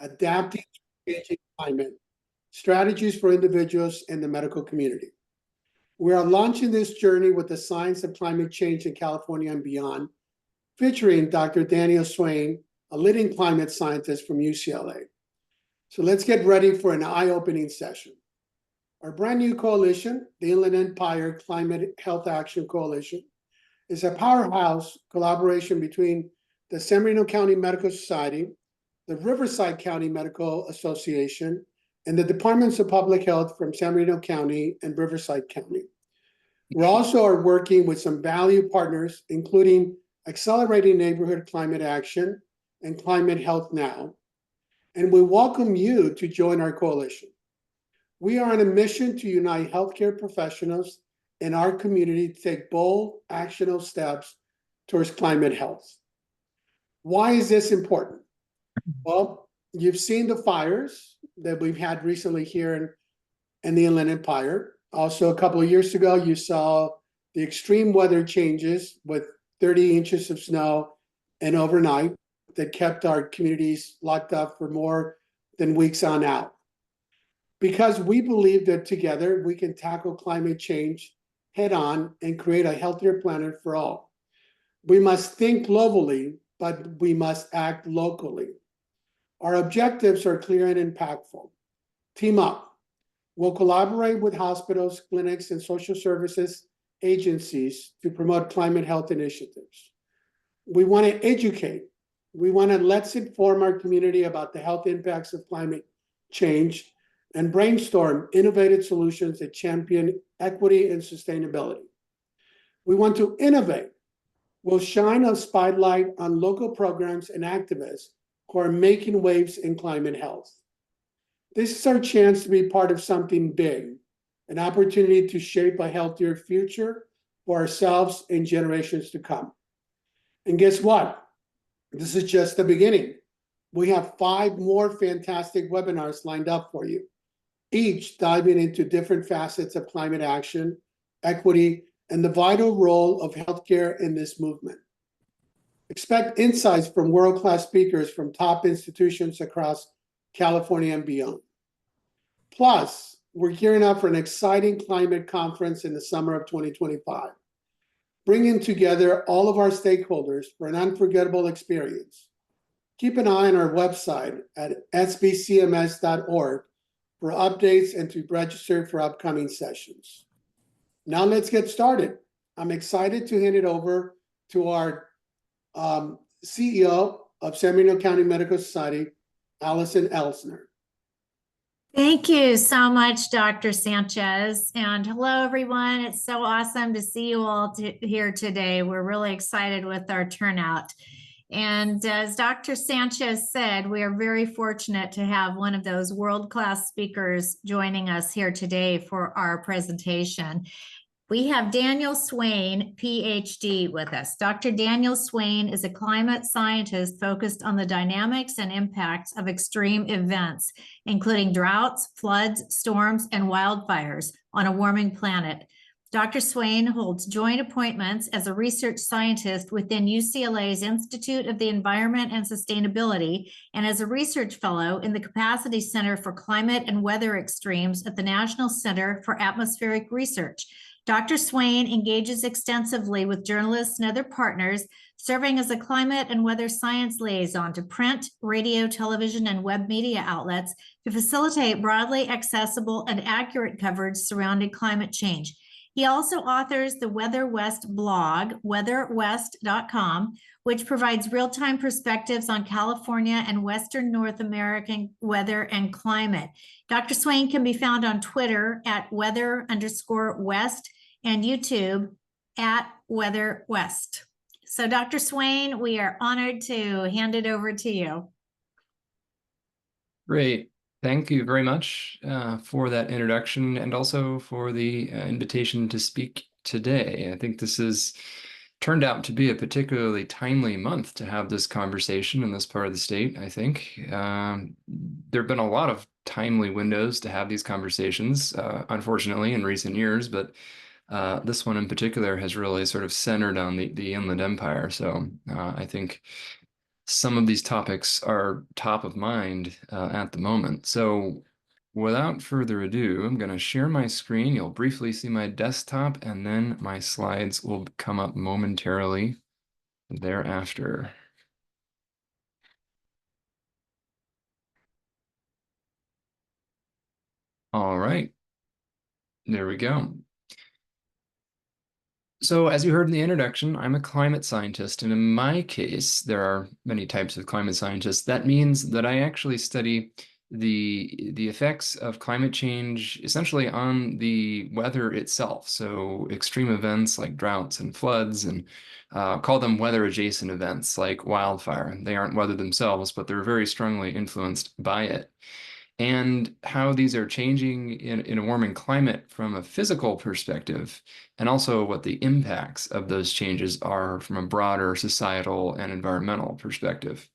Adapting to Changing Climate, Strategies for Individuals and the Medical Community. We are launching this journey with the science of climate change in California and beyond, featuring Dr. Daniel Swain, a leading climate scientist from UCLA. So let's get ready for an eye-opening session. Our brand new coalition, the Inland Empire Climate Health Action Coalition, is a powerhouse collaboration between the San Bernardino County Medical Society, the Riverside County Medical Association, and the Departments of Public Health from San Bernardino County and Riverside County. We also are working with some value partners, including Accelerating Neighborhood Climate Action and Climate Health Now, and we welcome you to join our coalition. We are on a mission to unite healthcare professionals in our community to take bold, actionable steps towards climate health. Why is this important? Well, you've seen the fires that we've had recently here in the Inland Empire. Also, a couple of years ago, you saw the extreme weather changes with 30 inches of snow and overnight that kept our communities locked up for more than weeks on out. Because we believe that together we can tackle climate change head on and create a healthier planet for all. We must think globally, but we must act locally. Our objectives are clear and impactful. Team up. We'll collaborate with hospitals, clinics, and social services agencies to promote climate health initiatives. We want to educate. We want to let's inform our community about the health impacts of climate change and brainstorm innovative solutions that champion equity and sustainability. We want to innovate. We'll shine a spotlight on local programs and activists who are making waves in climate health. This is our chance to be part of something big, an opportunity to shape a healthier future for ourselves and generations to come. And guess what? This is just the beginning. We have 5 more fantastic webinars lined up for you, each diving into different facets of climate action, equity, and the vital role of healthcare in this movement. Expect insights from world-class speakers from top institutions across California and beyond. Plus, we're gearing up for an exciting climate conference in the summer of 2025, bringing together all of our stakeholders for an unforgettable experience. Keep an eye on our website at sbcms.org for updates and to register for upcoming sessions. Now let's get started. I'm excited to hand it over to our CEO of San Bernardino County Medical Society, Allison Elsner. Thank you so much, Dr. Sanchez. And hello, everyone. It's so awesome to see you all here today. We're really excited with our turnout. And as Dr. Sanchez said, we are very fortunate to have one of those world-class speakers joining us here today for our presentation. We have Daniel Swain, Ph.D. with us. Dr. Daniel Swain is a climate scientist focused on the dynamics and impacts of extreme events, including droughts, floods, storms, and wildfires on a warming planet. Dr. Swain holds joint appointments as a research scientist within UCLA's Institute of the Environment and Sustainability and as a research fellow in the Capacity Center for Climate and Weather Extremes at the National Center for Atmospheric Research. Dr. Swain engages extensively with journalists and other partners, serving as a climate and weather science liaison to print, radio, television, and web media outlets to facilitate broadly accessible and accurate coverage surrounding climate change. He also authors the Weather West blog, weatherwest.com, which provides real-time perspectives on California and Western North American weather and climate. Dr. Swain can be found on Twitter at weather_west and YouTube at weatherwest. So Dr. Swain, we are honored to hand it over to you. Great. Thank you very much for that introduction and also for the invitation to speak today. I think this has turned out to be a particularly timely month to have this conversation in this part of the state, I think. There have been a lot of timely windows to have these conversations, unfortunately, in recent years, but this one in particular has really sort of centered on the Inland Empire. So I think some of these topics are top of mind at the moment. So without further ado, I'm going to share my screen. You'll briefly see my desktop, and then my slides will come up momentarily thereafter. All right, there we go. So as you heard in the introduction, I'm a climate scientist, and in my case, there are many types of climate scientists. That means that I actually study the effects of climate change essentially on the weather itself. So extreme events like droughts and floods, and call them weather adjacent events like wildfire. They aren't weather themselves, but they're very strongly influenced by it, and how these are changing in a warming climate from a physical perspective, and also what the impacts of those changes are from a broader societal and environmental perspective.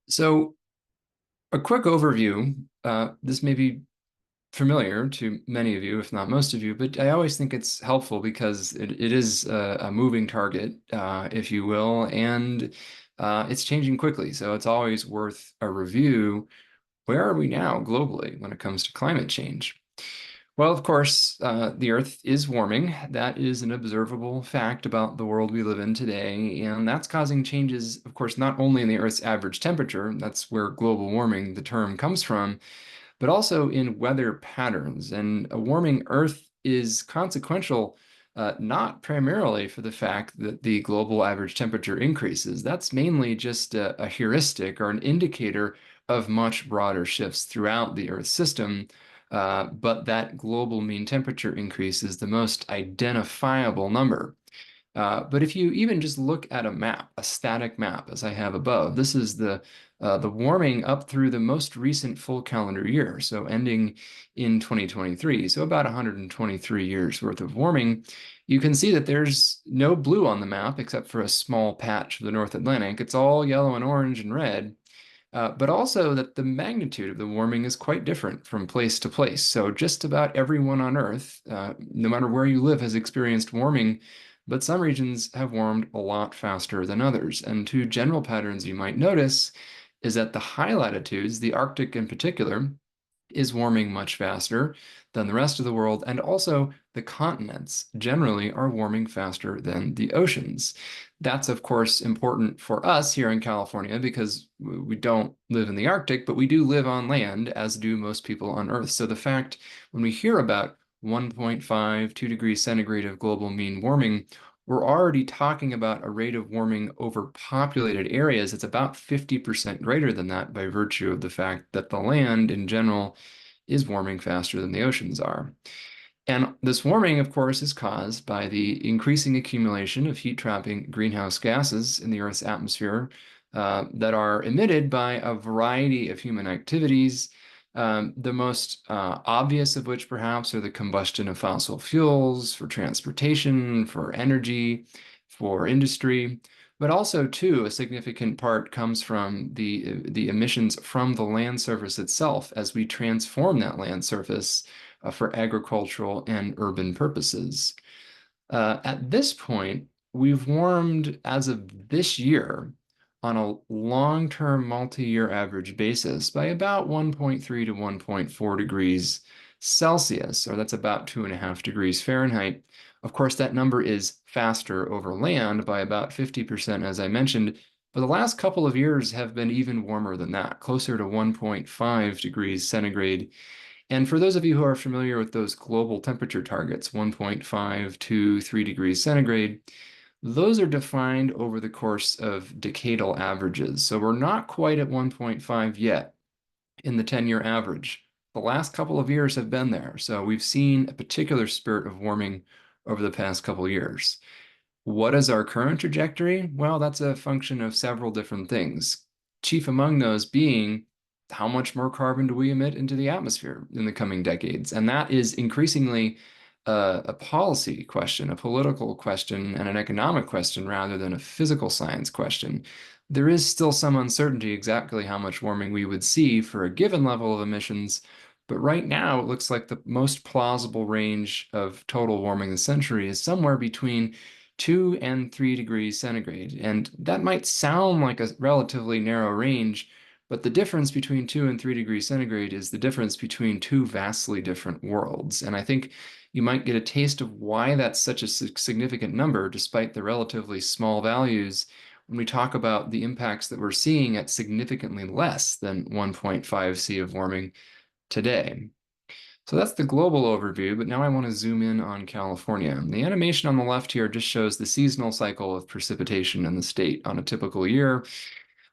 So a quick overview, this may be familiar to many of you, if not most of you, but I always think it's helpful because it is a moving target, if you will, and it's changing quickly. So it's always worth a review. Where are we now globally when it comes to climate change? Well, of course, the Earth is warming. That is an observable fact about the world we live in today, and that's causing changes, of course, not only in the Earth's average temperature, that's where global warming, the term, comes from, but also in weather patterns. And a warming Earth is consequential, not primarily for the fact that the global average temperature increases. That's mainly just a heuristic or an indicator of much broader shifts throughout the Earth system. But that global mean temperature increase is the most identifiable number. But if you even just look at a map, a static map, as I have above, this is the warming up through the most recent full calendar year, so ending in 2023, so about 123 years worth of warming. You can see that there's no blue on the map except for a small patch of the North Atlantic. It's all yellow and orange and red. But also that the magnitude of the warming is quite different from place to place. So just about everyone on Earth, no matter where you live, has experienced warming, but some regions have warmed a lot faster than others. And two general patterns you might notice is that the high latitudes, the Arctic in particular, is warming much faster than the rest of the world, and also the continents generally are warming faster than the oceans. That's, of course, important for us here in California because we don't live in the Arctic, but we do live on land, as do most people on Earth. So the fact when we hear about 1.5, 2 degrees centigrade of global mean warming, we're already talking about a rate of warming over populated areas. It's about 50% greater than that by virtue of the fact that the land in general is warming faster than the oceans are. And this warming, of course, is caused by the increasing accumulation of heat-trapping greenhouse gases in the Earth's atmosphere that are emitted by a variety of human activities. The most obvious of which perhaps are the combustion of fossil fuels for transportation, for energy, for industry, but also too, a significant part comes from the emissions from the land surface itself as we transform that land surface for agricultural and urban purposes. At this point, we've warmed as of this year on a long-term multi-year average basis by about 1.3 to 1.4 degrees Celsius, or that's about 2.5 degrees Fahrenheit. Of course, that number is faster over land by about 50%, as I mentioned, but the last couple of years have been even warmer than that, closer to 1.5 degrees centigrade. And for those of you who are familiar with those global temperature targets, 1.5 to 3 degrees centigrade, those are defined over the course of decadal averages. So we're not quite at 1.5 yet in the 10-year average. The last couple of years have been there. So we've seen a particular spirit of warming over the past couple of years. What is our current trajectory? Well, that's a function of several different things. Chief among those being how much more carbon do we emit into the atmosphere in the coming decades? And that is increasingly a policy question, a political question, and an economic question rather than a physical science question. There is still some uncertainty exactly how much warming we would see for a given level of emissions, but right now it looks like the most plausible range of total warming this century is somewhere between 2 and 3 degrees centigrade. And that might sound like a relatively narrow range, but the difference between 2 and 3 degrees centigrade is the difference between two vastly different worlds. And I think you might get a taste of why that's such a significant number, despite the relatively small values, when we talk about the impacts that we're seeing at significantly less than 1.5 C of warming today. So that's the global overview, but now I want to zoom in on California. The animation on the left here just shows the seasonal cycle of precipitation in the state on a typical year.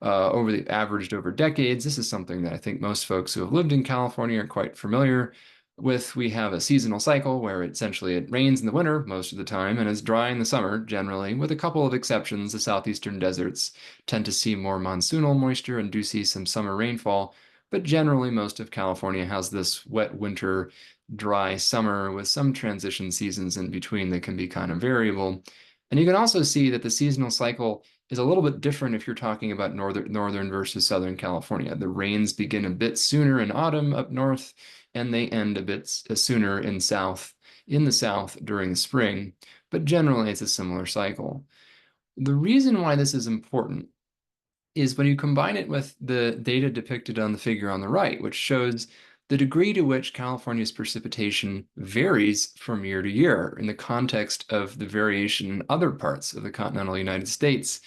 Averaged over decades. This is something that I think most folks who have lived in California are quite familiar with. We have a seasonal cycle where essentially it rains in the winter most of the time and is dry in the summer generally, with a couple of exceptions. The southeastern deserts tend to see more monsoonal moisture and do see some summer rainfall, but generally most of California has this wet winter, dry summer with some transition seasons in between that can be kind of variable. And you can also see that the seasonal cycle is a little bit different if you're talking about northern versus Southern California. The rains begin a bit sooner in autumn up north, and they end a bit sooner in the south during the spring, but generally it's a similar cycle. The reason why this is important is when you combine it with the data depicted on the figure on the right, which shows the degree to which California's precipitation varies from year to year in the context of the variation in other parts of the continental United States.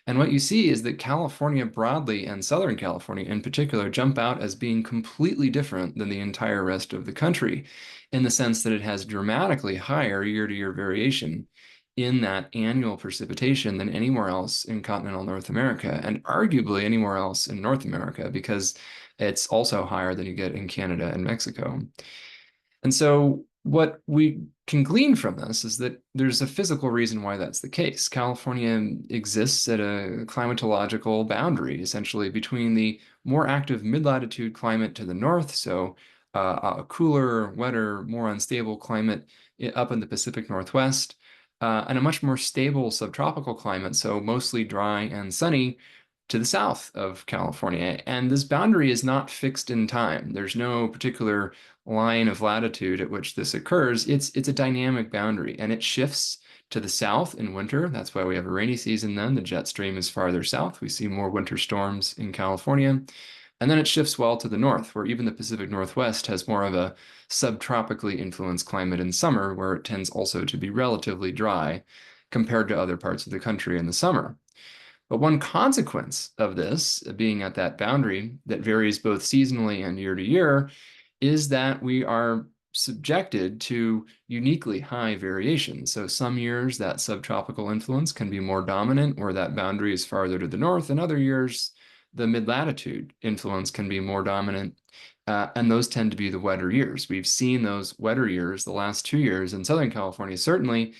And what you see is that California broadly and Southern California in particular jump out as being completely different than the entire rest of the country, in the sense that it has dramatically higher year-to-year variation in that annual precipitation than anywhere else in continental North America, and arguably anywhere else in North America, because it's also higher than you get in Canada and Mexico. And so what we can glean from this is that there's a physical reason why that's the case. California exists at a climatological boundary, essentially, between the more active mid-latitude climate to the north, so a cooler, wetter, more unstable climate up in the Pacific Northwest, and a much more stable subtropical climate, so mostly dry and sunny, to the south of California. And this boundary is not fixed in time. There's no particular line of latitude at which this occurs. It's a dynamic boundary, and it shifts to the south in winter. That's why we have a rainy season then. The jet stream is farther south. We see more winter storms in California. And then it shifts well to the north, where even the Pacific Northwest has more of a subtropically influenced climate in summer, where it tends also to be relatively dry compared to other parts of the country in the summer. But one consequence of this, being at that boundary that varies both seasonally and year to year, is that we are subjected to uniquely high variation. So some years that subtropical influence can be more dominant, where that boundary is farther to the north, and other years the mid-latitude influence can be more dominant, and those tend to be the wetter years. We've seen those wetter years the last 2 years in Southern California, certainly,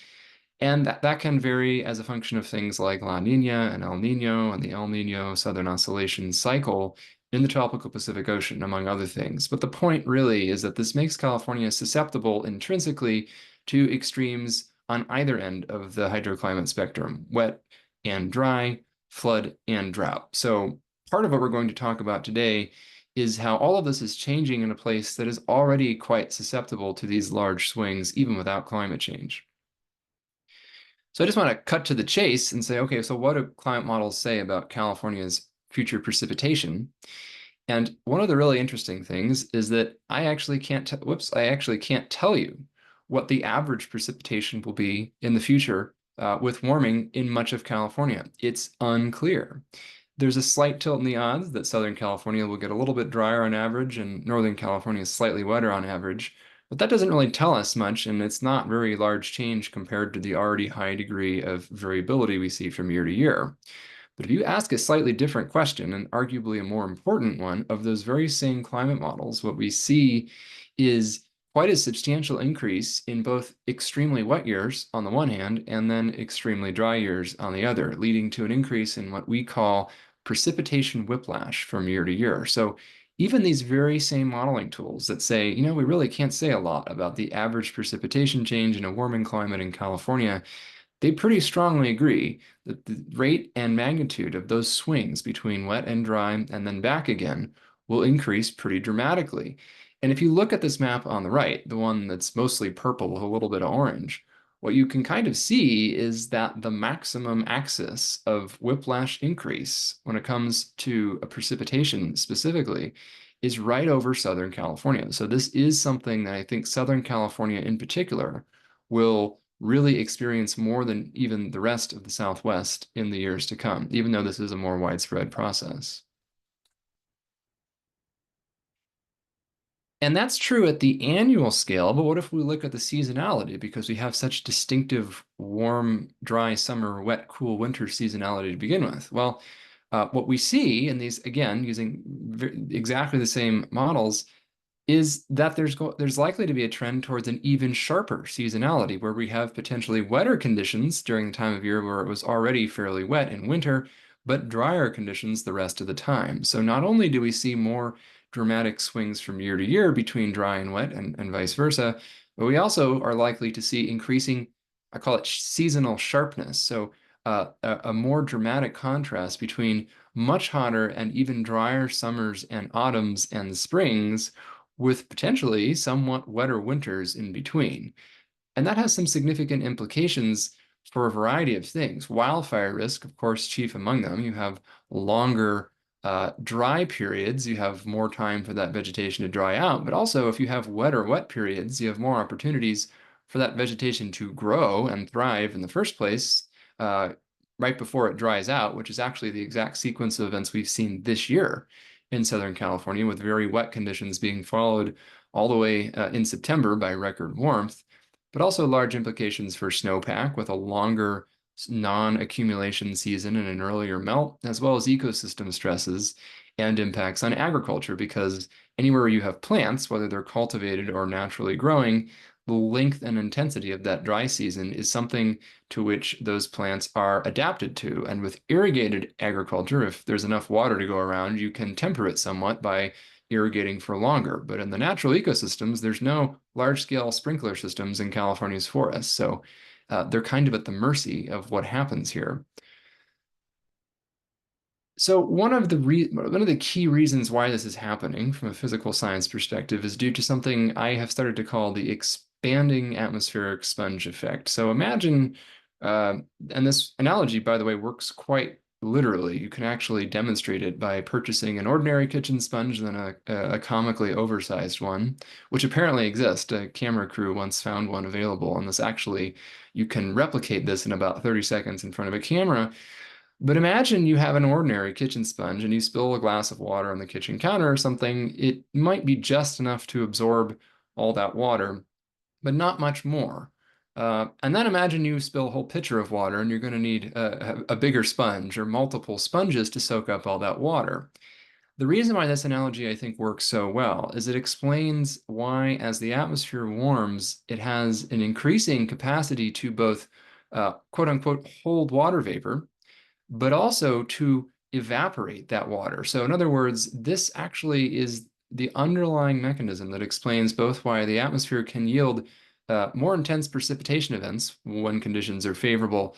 and that can vary as a function of things like La Nina and El Nino and the El Nino Southern Oscillation cycle in the tropical Pacific Ocean, among other things. But the point really is that this makes California susceptible intrinsically to extremes on either end of the hydroclimate spectrum, wet and dry, flood and drought. So part of what we're going to talk about today is how all of this is changing in a place that is already quite susceptible to these large swings, even without climate change. So I just want to cut to the chase and say, okay, so what do climate models say about California's future precipitation? And one of the really interesting things is that I actually can't tell you what the average precipitation will be in the future with warming in much of California. It's unclear. There's a slight tilt in the odds that Southern California will get a little bit drier on average and Northern California is slightly wetter on average. But that doesn't really tell us much, and it's not very large change compared to the already high degree of variability we see from year to year. But if you ask a slightly different question, and arguably a more important one, of those very same climate models, what we see is quite a substantial increase in both extremely wet years on the one hand, and then extremely dry years on the other, leading to an increase in what we call precipitation whiplash from year to year. So even these very same modeling tools that say, you know, we really can't say a lot about the average precipitation change in a warming climate in California, they pretty strongly agree that the rate and magnitude of those swings between wet and dry and then back again will increase pretty dramatically. And if you look at this map on the right, the one that's mostly purple with a little bit of orange, what you can kind of see is that the maximum axis of whiplash increase when it comes to a precipitation specifically is right over Southern California. So this is something that I think Southern California in particular will really experience more than even the rest of the Southwest in the years to come, even though this is a more widespread process. And that's true at the annual scale, but what if we look at the seasonality? Because we have such distinctive warm, dry summer, wet, cool winter seasonality to begin with. Well, what we see in these, again, using exactly the same models, is that there's likely to be a trend towards an even sharper seasonality where we have potentially wetter conditions during the time of year where it was already fairly wet in winter, but drier conditions the rest of the time. So not only do we see more dramatic swings from year to year between dry and wet and vice versa, but we also are likely to see increasing, I call it seasonal sharpness. So a more dramatic contrast between much hotter and even drier summers and autumns and springs, with potentially somewhat wetter winters in between. And that has some significant implications for a variety of things. Wildfire risk, of course, chief among them. You have longer dry periods, you have more time for that vegetation to dry out. But also, if you have wetter wet periods, you have more opportunities for that vegetation to grow and thrive in the first place right before it dries out, which is actually the exact sequence of events we've seen this year in Southern California, with very wet conditions being followed all the way in September by record warmth, but also large implications for snowpack with a longer non-accumulation season and an earlier melt, as well as ecosystem stresses and impacts on agriculture, because anywhere you have plants, whether they're cultivated or naturally growing, the length and intensity of that dry season is something to which those plants are adapted to. And with irrigated agriculture, if there's enough water to go around, you can temper it somewhat by irrigating for longer. But in the natural ecosystems, there's no large-scale sprinkler systems in California's forests. So they're kind of at the mercy of what happens here. So one of the key reasons why this is happening from a physical science perspective is due to something I have started to call the expanding atmospheric sponge effect. So imagine, and this analogy, by the way, works quite literally. You can actually demonstrate it by purchasing an ordinary kitchen sponge and then a comically oversized one, which apparently exists. A camera crew once found one available, and you can replicate this in about 30 seconds in front of a camera. But imagine you have an ordinary kitchen sponge and you spill a glass of water on the kitchen counter or something. It might be just enough to absorb all that water, but not much more. And then imagine you spill a whole pitcher of water and you're going to need a bigger sponge or multiple sponges to soak up all that water. The reason why this analogy, I think, works so well is it explains why, as the atmosphere warms, it has an increasing capacity to both quote unquote hold water vapor, but also to evaporate that water. So in other words, this actually is the underlying mechanism that explains both why the atmosphere can yield more intense precipitation events when conditions are favorable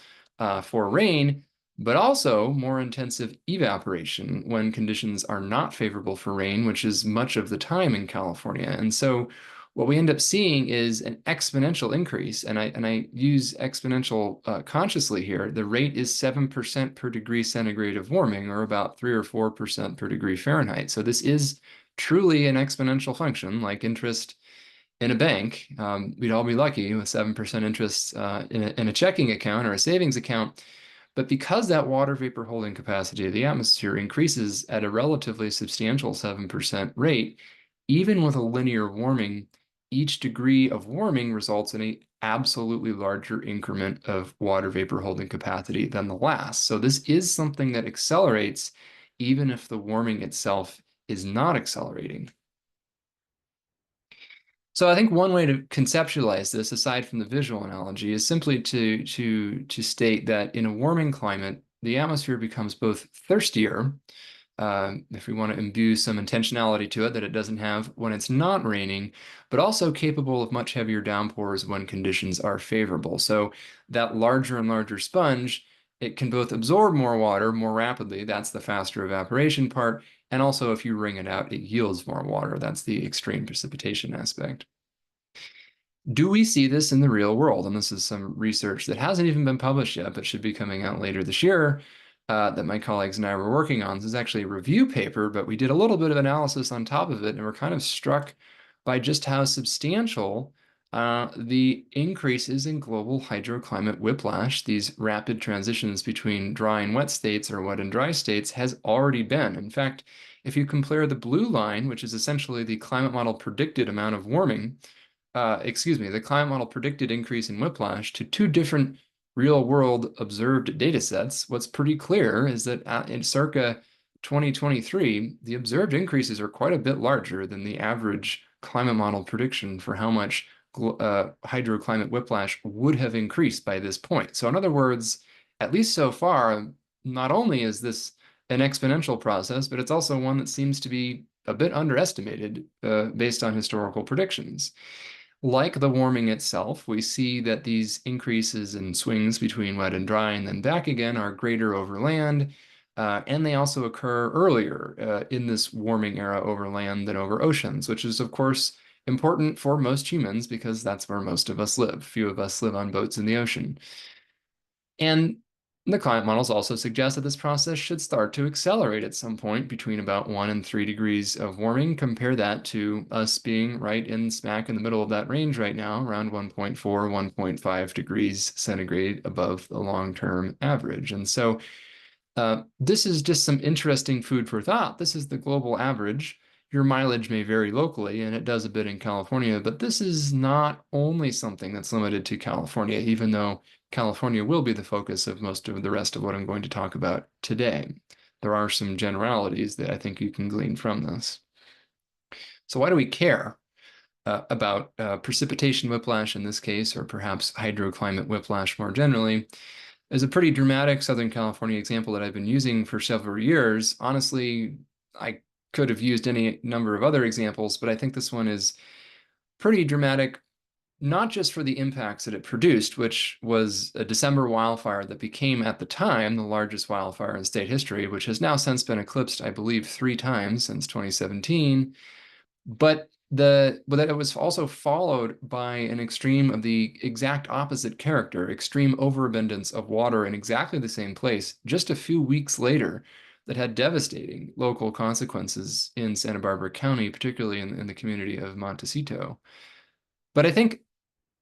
for rain, but also more intensive evaporation when conditions are not favorable for rain, which is much of the time in California. And so what we end up seeing is an exponential increase, and I use exponential consciously here. The rate is 7% per degree centigrade of warming, or about 3 or 4% per degree Fahrenheit. So this is truly an exponential function, like interest in a bank. We'd all be lucky with 7% interest in a checking account or a savings account. But because that water vapor holding capacity of the atmosphere increases at a relatively substantial 7% rate, even with a linear warming, each degree of warming results in an absolutely larger increment of water vapor holding capacity than the last. So this is something that accelerates even if the warming itself is not accelerating. So I think one way to conceptualize this, aside from the visual analogy, is simply to state that in a warming climate, the atmosphere becomes both thirstier, if we want to imbue some intentionality to it that it doesn't have when it's not raining, but also capable of much heavier downpours when conditions are favorable. So that larger and larger sponge, it can both absorb more water more rapidly, that's the faster evaporation part, and also if you wring it out, it yields more water, that's the extreme precipitation aspect. Do we see this in the real world? And this is some research that hasn't even been published yet, but should be coming out later this year, that my colleagues and I were working on. This is actually a review paper, but we did a little bit of analysis on top of it, and we're kind of struck by just how substantial the increases in global hydroclimate whiplash, these rapid transitions between dry and wet states or wet and dry states, has already been. In fact, if you compare the blue line, which is essentially the climate model predicted amount of warming, the climate model predicted increase in whiplash to two different real world observed data sets, what's pretty clear is that in circa 2023, the observed increases are quite a bit larger than the average climate model prediction for how much hydroclimate whiplash would have increased by this point. So in other words, at least so far, not only is this an exponential process, but it's also one that seems to be a bit underestimated based on historical predictions. Like the warming itself, we see that these increases and swings between wet and dry and then back again are greater over land, and they also occur earlier in this warming era over land than over oceans, which is, of course, important for most humans because that's where most of us live. Few of us live on boats in the ocean. And the climate models also suggest that this process should start to accelerate at some point between about 1 and 3 degrees of warming. Compare that to us being right in smack in the middle of that range right now, around 1.4, 1.5 degrees centigrade above the long-term average. And so this is just some interesting food for thought. This is the global average. Your mileage may vary locally, and it does a bit in California, but this is not only something that's limited to California, even though California will be the focus of most of the rest of what I'm going to talk about today. There are some generalities that I think you can glean from this. So why do we care about precipitation whiplash in this case, or perhaps hydroclimate whiplash more generally? There's a pretty dramatic Southern California example that I've been using for several years. Honestly, I could have used any number of other examples, but I think this one is pretty dramatic, not just for the impacts that it produced, which was a December wildfire that became, at the time, the largest wildfire in state history, which has now since been eclipsed, I believe, 3 times since 2017. But that it was also followed by an extreme of the exact opposite character, extreme overabundance of water in exactly the same place just a few weeks later that had devastating local consequences in Santa Barbara County, particularly in the community of Montecito. But I think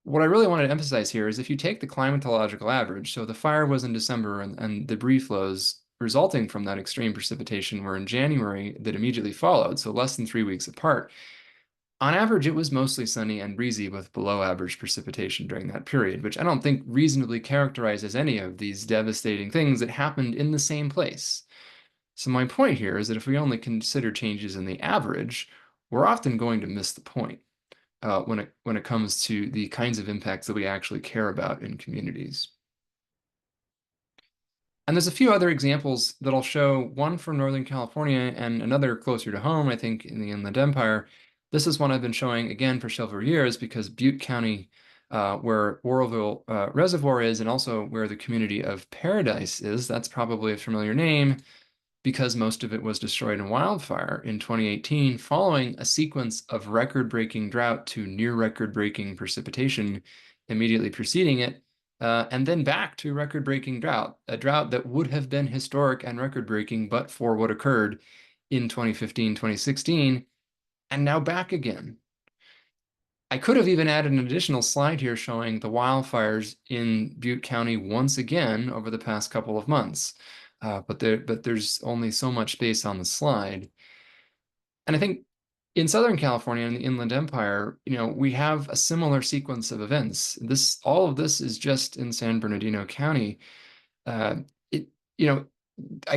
what I really wanted to emphasize here is if you take the climatological average, so the fire was in December and debris flows resulting from that extreme precipitation were in January that immediately followed, so less than 3 weeks apart. On average, it was mostly sunny and breezy with below average precipitation during that period, which I don't think reasonably characterizes any of these devastating things that happened in the same place. So my point here is that if we only consider changes in the average, we're often going to miss the point when it comes to the kinds of impacts that we actually care about in communities. And there's a few other examples that I'll show, one from Northern California and another closer to home, I think, in the Inland Empire. This is one I've been showing again for several years because Butte County, where Oroville Reservoir is, and also where the community of Paradise is, that's probably a familiar name because most of it was destroyed in wildfire in 2018, following a sequence of record-breaking drought to near record-breaking precipitation immediately preceding it. And then back to record-breaking drought, a drought that would have been historic and record-breaking but for what occurred in 2015, 2016, and now back again. I could have even added an additional slide here showing the wildfires in Butte County once again over the past couple of months, but there's only so much space on the slide. And I think in Southern California and the Inland Empire, we have a similar sequence of events. All of this is just in San Bernardino County. I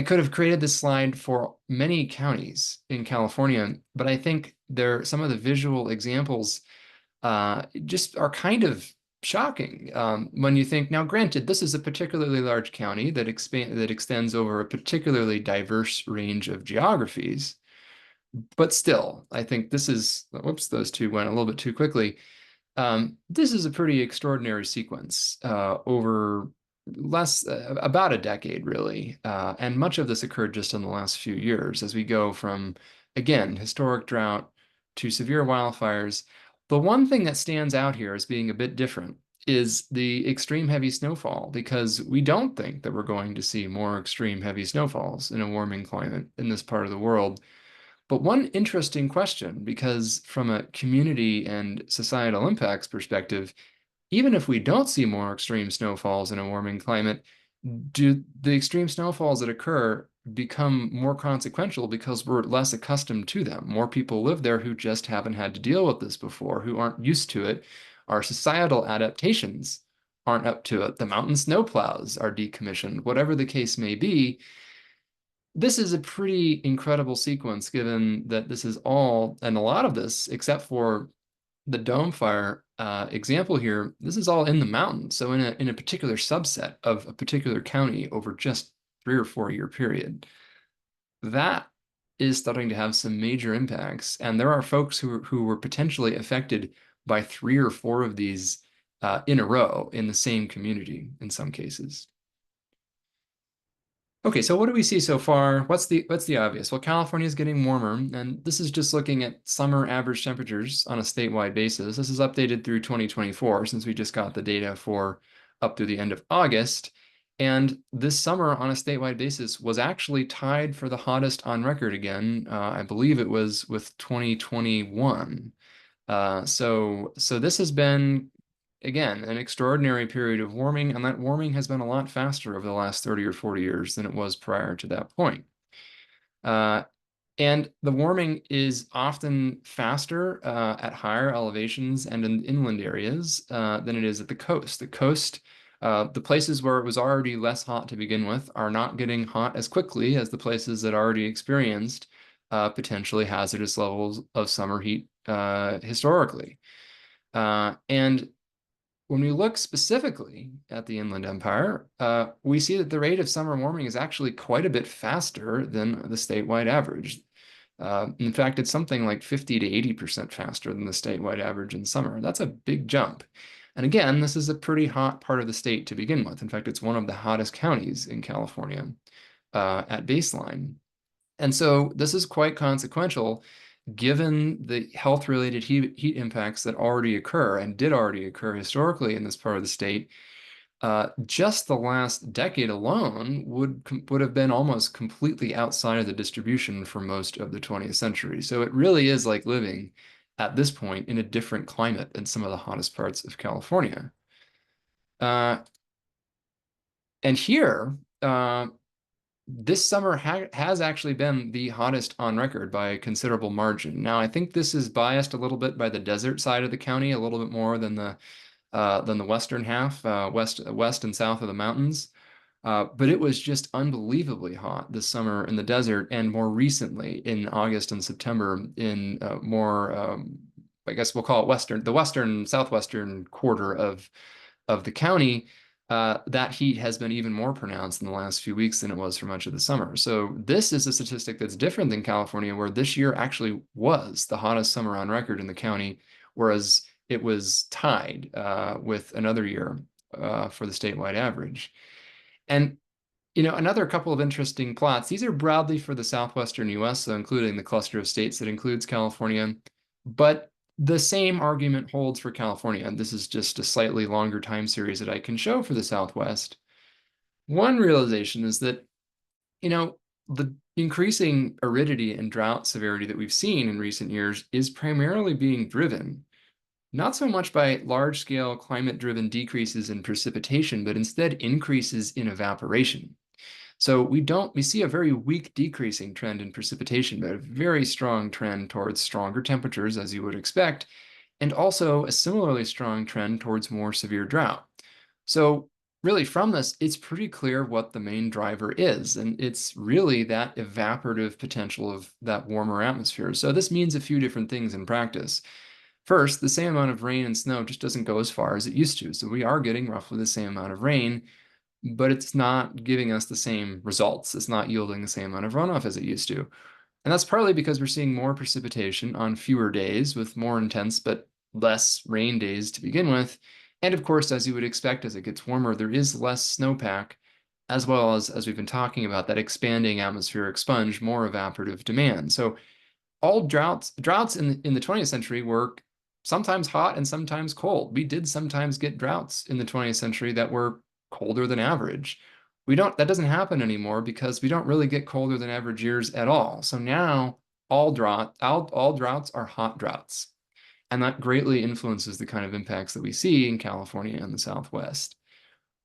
could have created this slide for many counties in California, but I think some of the visual examples just are kind of shocking when you think, now granted, this is a particularly large county that extends over a particularly diverse range of geographies. But still, I think this is, whoops, those two went a little bit too quickly. This is a pretty extraordinary sequence over about a decade, really. And much of this occurred just in the last few years as we go from, again, historic drought to severe wildfires, The one thing that stands out here as being a bit different is the extreme heavy snowfall, because we don't think that we're going to see more extreme heavy snowfalls in a warming climate in this part of the world. But one interesting question, because from a community and societal impacts perspective, even if we don't see more extreme snowfalls in a warming climate, do the extreme snowfalls that occur become more consequential because we're less accustomed to them? More people live there who just haven't had to deal with this before, who aren't used to it. Our societal adaptations aren't up to it. The mountain snowplows are decommissioned, whatever the case may be. This is a pretty incredible sequence, given that this is all, and a lot of this, except for the dome fire example here, this is all in the mountains. So in a particular subset of a particular county over just 3 or 4 year period. That is starting to have some major impacts. And there are folks who were potentially affected by 3 or 4 of these in a row in the same community in some cases. Okay, so what do we see so far? What's the obvious? Well, California is getting warmer, and this is just looking at summer average temperatures on a statewide basis. This is updated through 2024, since we just got the data for up through the end of August. And this summer on a statewide basis was actually tied for the hottest on record again. I believe it was with 2021. So this has been, again, an extraordinary period of warming, and that warming has been a lot faster over the last 30 or 40 years than it was prior to that point. And the warming is often faster at higher elevations and in inland areas than it is at the coast. The coast, the places where it was already less hot to begin with, are not getting hot as quickly as the places that already experienced potentially hazardous levels of summer heat historically. And when we look specifically at the Inland Empire, we see that the rate of summer warming is actually quite a bit faster than the statewide average. In fact, it's something like 50 to 80% faster than the statewide average in summer. That's a big jump. And again, this is a pretty hot part of the state to begin with. In fact, it's one of the hottest counties in California at baseline. And so this is quite consequential, given the health-related heat impacts that already occur and did already occur historically in this part of the state. Just the last decade alone would have been almost completely outside of the distribution for most of the 20th century. So it really is like living at this point in a different climate than some of the hottest parts of California. And here, this summer has actually been the hottest on record by a considerable margin. Now, I think this is biased a little bit by the desert side of the county, a little bit more than the western half, west and south of the mountains. But it was just unbelievably hot this summer in the desert, and more recently in August and September in more, I guess we'll call it the southwestern quarter of the county. That heat has been even more pronounced in the last few weeks than it was for much of the summer. So this is a statistic that's different than California, where this year actually was the hottest summer on record in the county, whereas it was tied with another year for the statewide average. And another couple of interesting plots. These are broadly for the southwestern US, so including the cluster of states that includes California. But the same argument holds for California, and this is just a slightly longer time series that I can show for the Southwest. One realization is that, the increasing aridity and drought severity that we've seen in recent years is primarily being driven not so much by large-scale climate-driven decreases in precipitation, but instead increases in evaporation. So we see a very weak decreasing trend in precipitation, but a very strong trend towards stronger temperatures, as you would expect, and also a similarly strong trend towards more severe drought. So really from this, it's pretty clear what the main driver is, and it's really that evaporative potential of that warmer atmosphere. So this means a few different things in practice. First, the same amount of rain and snow just doesn't go as far as it used to. So we are getting roughly the same amount of rain, but it's not giving us the same results. It's not yielding the same amount of runoff as it used to. And that's partly because we're seeing more precipitation on fewer days with more intense but less rain days to begin with. And of course, as you would expect, as it gets warmer, there is less snowpack, as well as we've been talking about, that expanding atmospheric sponge, more evaporative demand. So all droughts in the 20th century were sometimes hot and sometimes cold. We did sometimes get droughts in the 20th century that were colder than average. That doesn't happen anymore because we don't really get colder than average years at all. So now all droughts are hot droughts. And that greatly influences the kind of impacts that we see in California and the Southwest.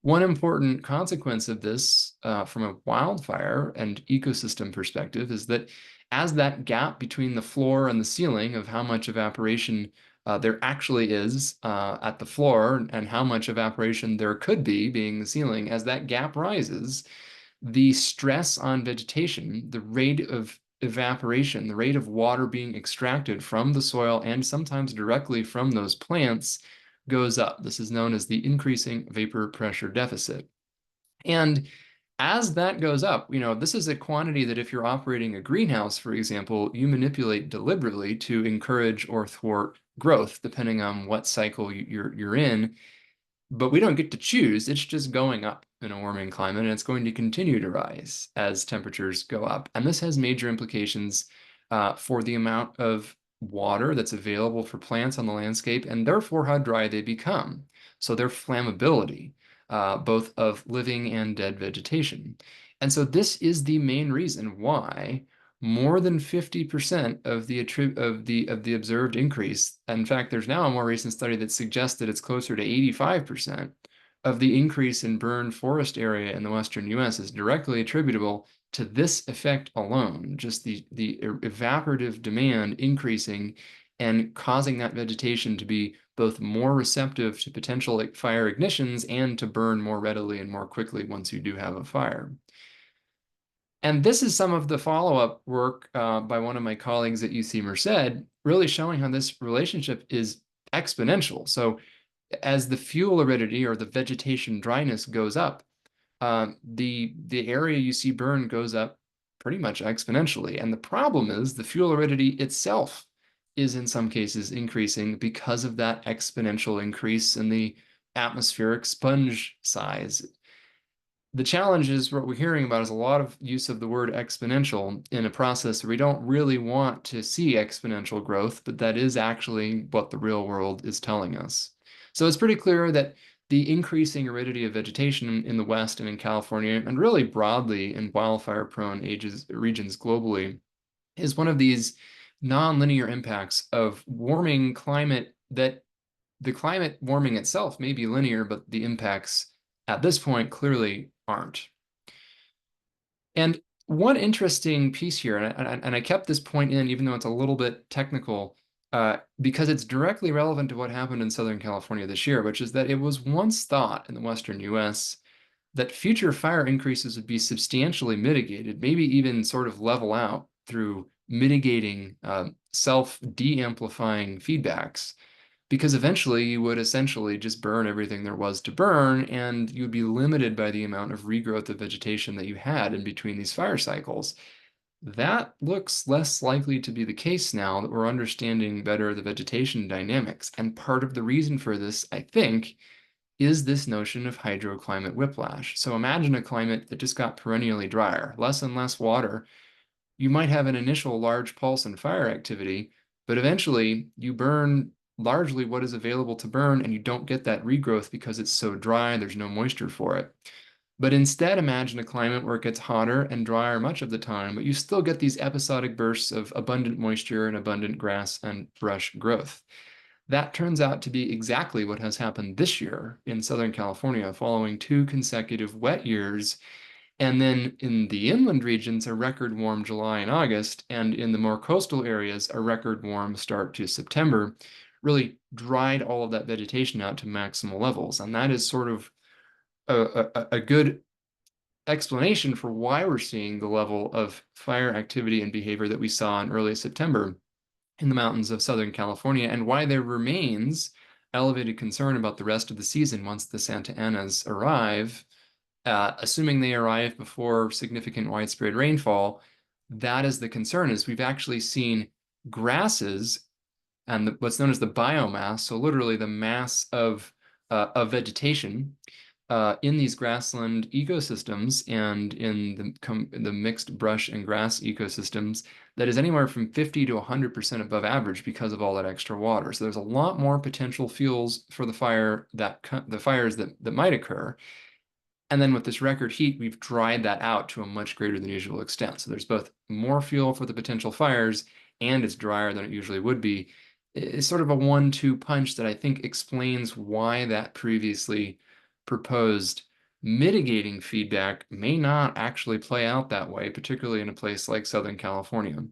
One important consequence of this from a wildfire and ecosystem perspective is that as that gap between the floor and the ceiling of how much evaporation there actually is at the floor and how much evaporation there could be being the ceiling, as that gap rises, the stress on vegetation, the rate of evaporation, the rate of water being extracted from the soil and sometimes directly from those plants goes up. This is known as the increasing vapor pressure deficit. And as that goes up, this is a quantity that if you're operating a greenhouse, for example, you manipulate deliberately to encourage or thwart growth, depending on what cycle you're in. But we don't get to choose. It's just going up in a warming climate, and it's going to continue to rise as temperatures go up. And this has major implications for the amount of water that's available for plants on the landscape, and therefore how dry they become. So their flammability, both of living and dead vegetation. And so this is the main reason why more than 50% of the observed increase. In fact, there's now a more recent study that suggests that it's closer to 85% of the increase in burned forest area in the Western US is directly attributable to this effect alone, just the evaporative demand increasing and causing that vegetation to be both more receptive to potential fire ignitions and to burn more readily and more quickly once you do have a fire. And this is some of the follow-up work by one of my colleagues at UC Merced, really showing how this relationship is exponential. So as the fuel aridity or the vegetation dryness goes up, the area you see burn goes up pretty much exponentially. And the problem is the fuel aridity itself is in some cases increasing because of that exponential increase in the atmospheric sponge size. The challenge is what we're hearing about is a lot of use of the word exponential in a process where we don't really want to see exponential growth, but that is actually what the real world is telling us. So it's pretty clear that the increasing aridity of vegetation in the West and in California, and really broadly in wildfire-prone regions globally, is one of these nonlinear impacts of warming climate that the climate warming itself may be linear, but the impacts at this point clearly aren't. And one interesting piece here, and I kept this point in even though it's a little bit technical, because it's directly relevant to what happened in Southern California this year, which is that it was once thought in the Western US that future fire increases would be substantially mitigated, maybe even sort of level out through mitigating self-de-amplifying feedbacks, because eventually you would essentially just burn everything there was to burn, and you would be limited by the amount of regrowth of vegetation that you had in between these fire cycles. That looks less likely to be the case now that we're understanding better the vegetation dynamics. And part of the reason for this, I think, is this notion of hydroclimate whiplash. So imagine a climate that just got perennially drier, less and less water. You might have an initial large pulse in fire activity, but eventually you burn largely what is available to burn, and you don't get that regrowth because it's so dry, there's no moisture for it. But instead, imagine a climate where it gets hotter and drier much of the time, but you still get these episodic bursts of abundant moisture and abundant grass and brush growth. That turns out to be exactly what has happened this year in Southern California, following 2 consecutive wet years. And then in the inland regions, a record warm July and August, and in the more coastal areas, a record warm start to September, really dried all of that vegetation out to maximal levels. And that is sort of a good explanation for why we're seeing the level of fire activity and behavior that we saw in early September in the mountains of Southern California, and why there remains elevated concern about the rest of the season once the Santa Anas arrive. Assuming they arrive before significant widespread rainfall, that is the concern, is we've actually seen grasses and what's known as the biomass, so literally the mass of vegetation, in these grassland ecosystems and in the mixed brush and grass ecosystems that is anywhere from 50 to 100% above average because of all that extra water. So there's a lot more potential fuels for the fires that might occur. And then with this record heat, we've dried that out to a much greater than usual extent. So there's both more fuel for the potential fires, and it's drier than it usually would be. It's sort of a 1-2 punch that I think explains why that previously proposed mitigating feedback may not actually play out that way, particularly in a place like Southern California.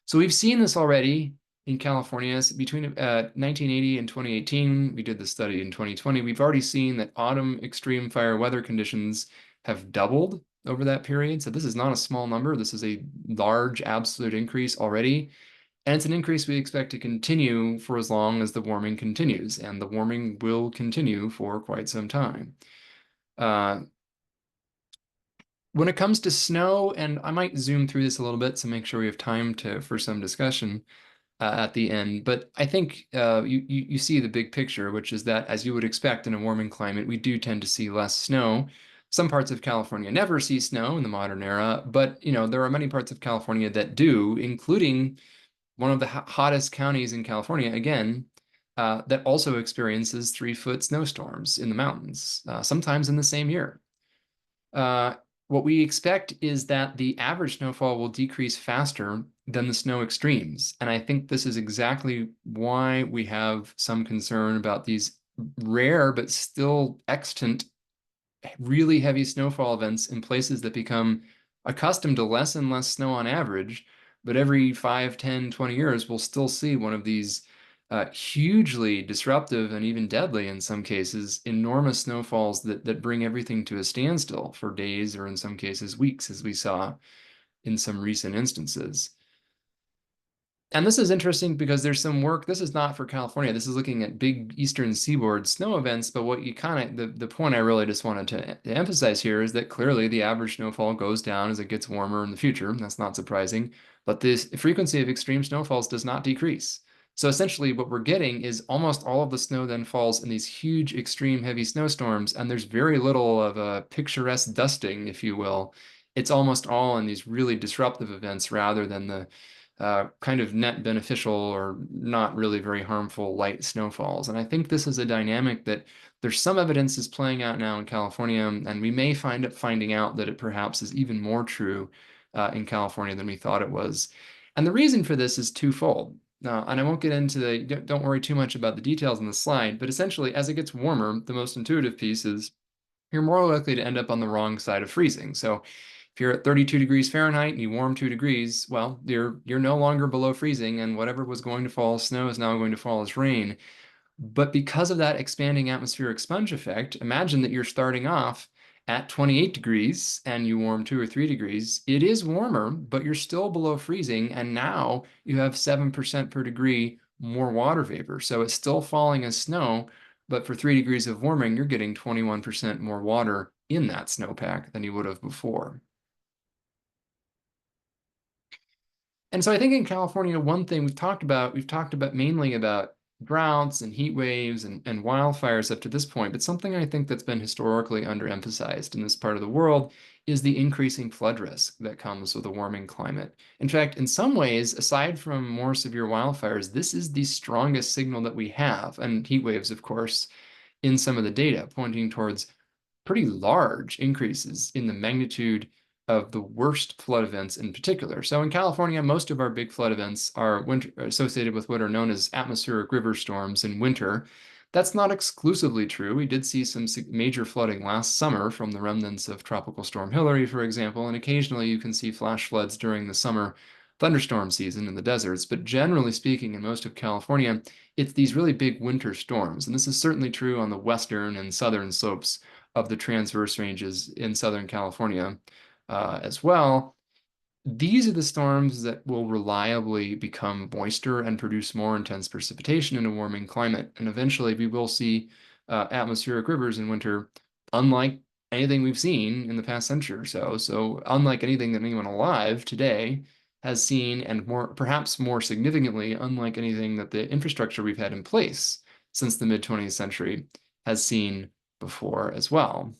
So we've seen this already in California. Between 1980 and 2018, we did the study in 2020. We've already seen that autumn extreme fire weather conditions have doubled over that period. So this is not a small number. This is a large absolute increase already. And it's an increase we expect to continue for as long as the warming continues. And the warming will continue for quite some time. When it comes to snow, and I might zoom through this a little bit to make sure we have time for some discussion at the end, but I think you see the big picture, which is that as you would expect in a warming climate, we do tend to see less snow. Some parts of California never see snow in the modern era, but there are many parts of California that do, including one of the hottest counties in California, again, that also experiences 3-foot snowstorms in the mountains, sometimes in the same year. What we expect is that the average snowfall will decrease faster than the snow extremes. And I think this is exactly why we have some concern about these rare but still extant really heavy snowfall events in places that become accustomed to less and less snow on average. But every 5, 10, 20 years, we'll still see one of these hugely disruptive and even deadly in some cases, enormous snowfalls that bring everything to a standstill for days or in some cases weeks, as we saw in some recent instances. And this is interesting because there's some work, this is not for California, this is looking at big eastern seaboard snow events, but what you the point I really just wanted to emphasize here is that clearly the average snowfall goes down as it gets warmer in the future. That's not surprising, but this frequency of extreme snowfalls does not decrease. So essentially what we're getting is almost all of the snow then falls in these huge extreme heavy snowstorms, and there's very little of a picturesque dusting, if you will. It's almost all in these really disruptive events rather than the kind of net beneficial or not really very harmful light snowfalls. And I think this is a dynamic that there's some evidence is playing out now in California, and we may finding out that it perhaps is even more true in California than we thought it was. And the reason for this is twofold. And I won't get into don't worry too much about the details on the slide, but essentially as it gets warmer, the most intuitive piece is you're more likely to end up on the wrong side of freezing. So if you're at 32 degrees Fahrenheit and you warm 2 degrees, well, you're no longer below freezing, and whatever was going to fall as snow is now going to fall as rain. But because of that expanding atmospheric sponge effect, imagine that you're starting off at 28 degrees and you warm 2 or 3 degrees. It is warmer, but you're still below freezing, and now you have 7% per degree more water vapor. So it's still falling as snow, but for 3 degrees of warming, you're getting 21% more water in that snowpack than you would have before. And so I think in California, one thing we've talked about mainly about droughts and heat waves and wildfires up to this point, but something I think that's been historically underemphasized in this part of the world is the increasing flood risk that comes with a warming climate. In fact, in some ways, aside from more severe wildfires, this is the strongest signal that we have, and heat waves, of course, in some of the data pointing towards pretty large increases in the magnitude of the worst flood events in particular. So in California, most of our big flood events are associated with what are known as atmospheric river storms in winter. That's not exclusively true. We did see some major flooding last summer from the remnants of Tropical Storm Hilary, for example, and occasionally you can see flash floods during the summer thunderstorm season in the deserts. But generally speaking, in most of California, it's these really big winter storms. And this is certainly true on the western and southern slopes of the transverse ranges in Southern California as well. These are the storms that will reliably become moister and produce more intense precipitation in a warming climate. And eventually we will see atmospheric rivers in winter, unlike anything we've seen in the past century or so. So unlike anything that anyone alive today has seen, and perhaps more significantly, unlike anything that the infrastructure we've had in place since the mid-20th century has seen before as well.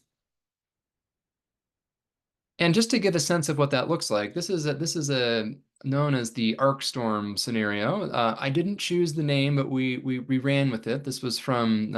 And just to give a sense of what that looks like, this is a known as the arc storm scenario. I didn't choose the name, but we ran with it. This was from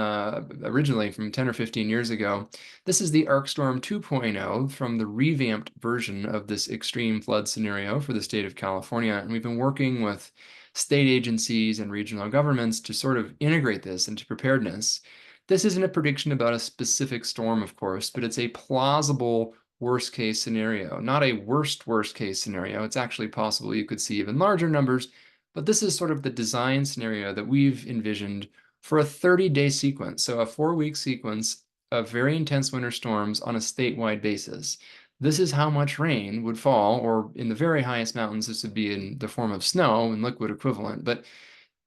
originally from 10 or 15 years ago. This is the arc storm 2.0 from the revamped version of this extreme flood scenario for the state of California. And we've been working with state agencies and regional governments to sort of integrate this into preparedness. This isn't a prediction about a specific storm, of course, but it's a plausible worst case scenario, not a worst case scenario. It's actually possible you could see even larger numbers, but this is sort of the design scenario that we've envisioned for a 30-day sequence. So a 4-week sequence of very intense winter storms on a statewide basis. This is how much rain would fall, or in the very highest mountains, this would be in the form of snow and liquid equivalent. But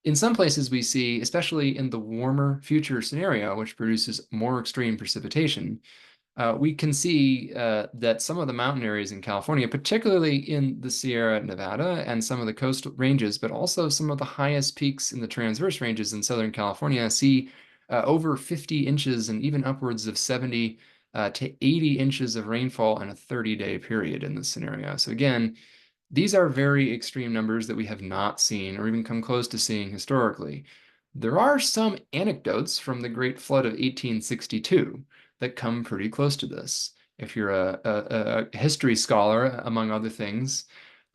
in some places we see, especially in the warmer future scenario, which produces more extreme precipitation, we can see that some of the mountain areas in California, particularly in the Sierra Nevada and some of the coastal ranges, but also some of the highest peaks in the transverse ranges in Southern California, see over 50 inches and even upwards of 70 to 80 inches of rainfall in a 30-day period in this scenario. So again, these are very extreme numbers that we have not seen or even come close to seeing historically. There are some anecdotes from the Great Flood of 1862 that come pretty close to this. If you're a history scholar, among other things,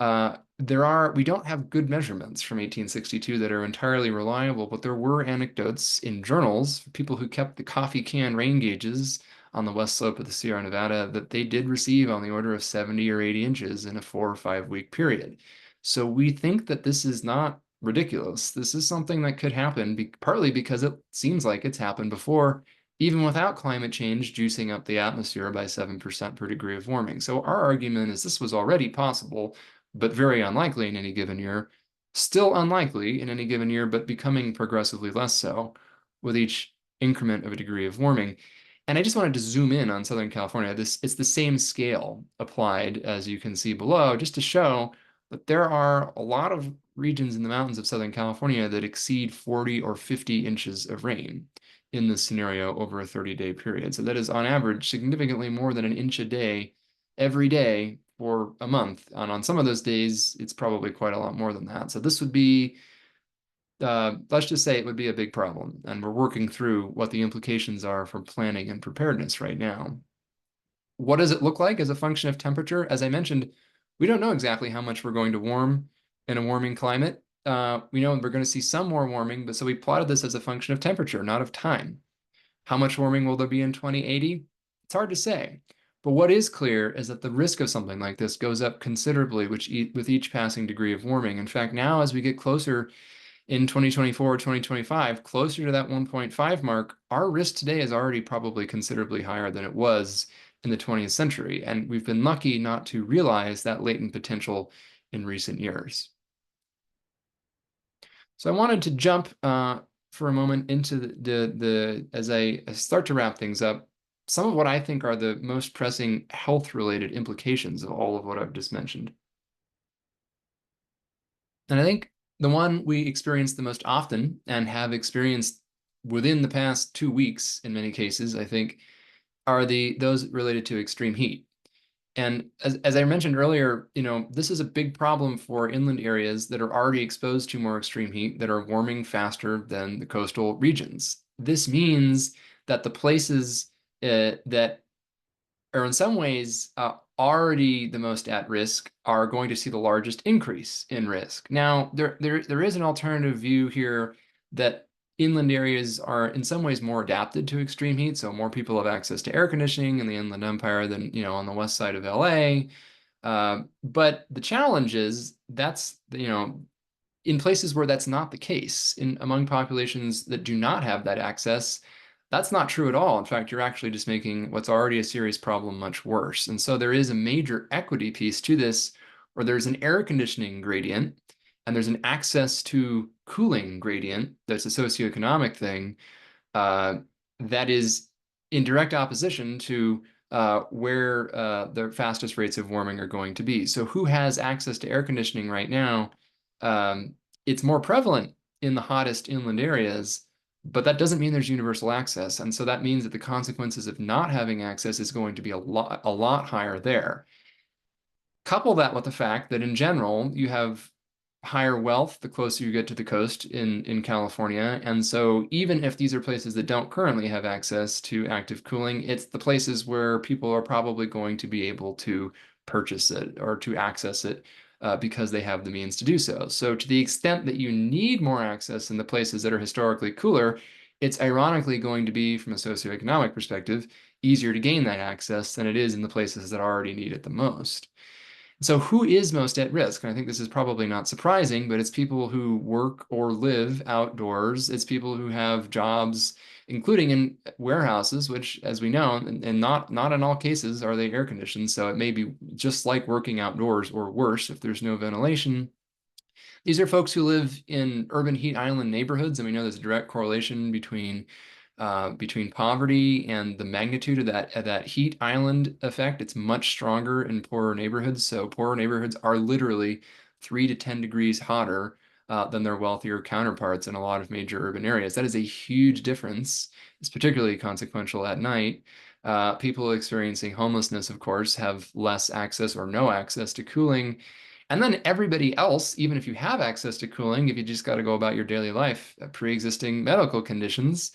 we don't have good measurements from 1862 that are entirely reliable, but there were anecdotes in journals, people who kept the coffee can rain gauges on the west slope of the Sierra Nevada, that they did receive on the order of 70 or 80 inches in a 4 or 5 week period. So we think that this is not ridiculous. This is something that could happen, partly because it seems like it's happened before, even without climate change juicing up the atmosphere by 7% per degree of warming. So our argument is this was already possible, but very unlikely in any given year. Still unlikely in any given year, but becoming progressively less so with each increment of a degree of warming. And I just wanted to zoom in on Southern California. It's the same scale applied as you can see below, just to show that there are a lot of regions in the mountains of Southern California that exceed 40 or 50 inches of rain in this scenario over a 30-day period. So that is on average significantly more than an inch a day every day for a month. And on some of those days, it's probably quite a lot more than that. So this would be, let's just say it would be a big problem. And we're working through what the implications are for planning and preparedness right now. What does it look like as a function of temperature? As I mentioned, we don't know exactly how much we're going to warm in a warming climate. We know we're going to see some more warming, but so we plotted this as a function of temperature, not of time. How much warming will there be in 2080? It's hard to say. But what is clear is that the risk of something like this goes up considerably with each passing degree of warming. In fact, now as we get closer in 2024, 2025, closer to that 1.5 mark, our risk today is already probably considerably higher than it was in the 20th century. And we've been lucky not to realize that latent potential in recent years. So I wanted to jump for a moment into as I start to wrap things up, some of what I think are the most pressing health-related implications of all of what I've just mentioned. And I think the one we experience the most often and have experienced within the past 2 weeks in many cases, I think, are those related to extreme heat. And as I mentioned earlier, this is a big problem for inland areas that are already exposed to more extreme heat that are warming faster than the coastal regions. This means that the places that are in some ways already the most at risk are going to see the largest increase in risk. Now, there is an alternative view here that inland areas are in some ways more adapted to extreme heat. So more people have access to air conditioning in the Inland Empire than, on the west side of LA. But the challenge is that's, in places where that's not the case, among populations that do not have that access, that's not true at all. In fact, you're actually just making what's already a serious problem much worse. And so there is a major equity piece to this, where there's an air conditioning gradient and there's an access to cooling gradient that's a socioeconomic thing that is in direct opposition to where the fastest rates of warming are going to be. So who has access to air conditioning right now? It's more prevalent in the hottest inland areas, But that doesn't mean there's universal access. And so that means that the consequences of not having access is going to be a lot higher there. Couple that with the fact that in general, you have higher wealth the closer you get to the coast in California. And so even if these are places that don't currently have access to active cooling, it's the places where people are probably going to be able to purchase it or to access it because they have the means to do so. So to the extent that you need more access in the places that are historically cooler, it's ironically going to be, from a socioeconomic perspective, easier to gain that access than it is in the places that already need it the most. So who is most at risk? And I think this is probably not surprising, but it's people who work or live outdoors. It's people who have jobs, including in warehouses, which, as we know, and not in all cases are they air conditioned. So it may be just like working outdoors or worse if there's no ventilation. These are folks who live in urban heat island neighborhoods, and we know there's a direct correlation between poverty and the magnitude of that heat island effect. It's much stronger in poorer neighborhoods. So poorer neighborhoods are literally 3 to 10 degrees hotter than their wealthier counterparts in a lot of major urban areas. That is a huge difference. It's particularly consequential at night. People experiencing homelessness, of course, have less access or no access to cooling. And then everybody else, even if you have access to cooling, if you just got to go about your daily life, pre-existing medical conditions,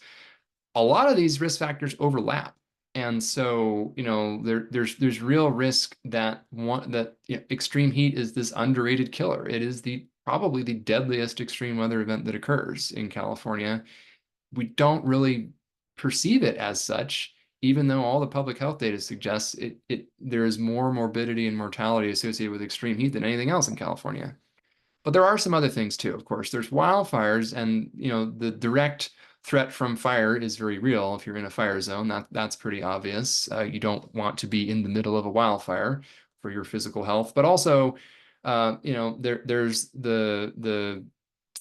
a lot of these risk factors overlap. And so, there's real risk that extreme heat is this underrated killer. It is probably the deadliest extreme weather event that occurs in California. We don't really perceive it as such, even though all the public health data suggests there is more morbidity and mortality associated with extreme heat than anything else in California. But there are some other things too, of course. There's wildfires, and the direct threat from fire is very real. If you're in a fire zone, that's pretty obvious. You don't want to be in the middle of a wildfire for your physical health. But also, there's the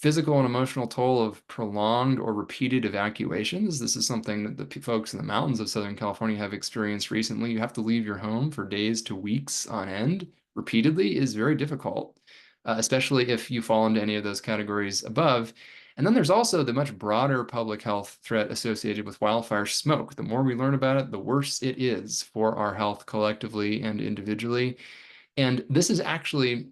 physical and emotional toll of prolonged or repeated evacuations. This is something that the folks in the mountains of Southern California have experienced recently. You have to leave your home for days to weeks on end repeatedly is very difficult. Especially if you fall into any of those categories above. And then there's also the much broader public health threat associated with wildfire smoke. The more we learn about it, the worse it is for our health collectively and individually. And this is actually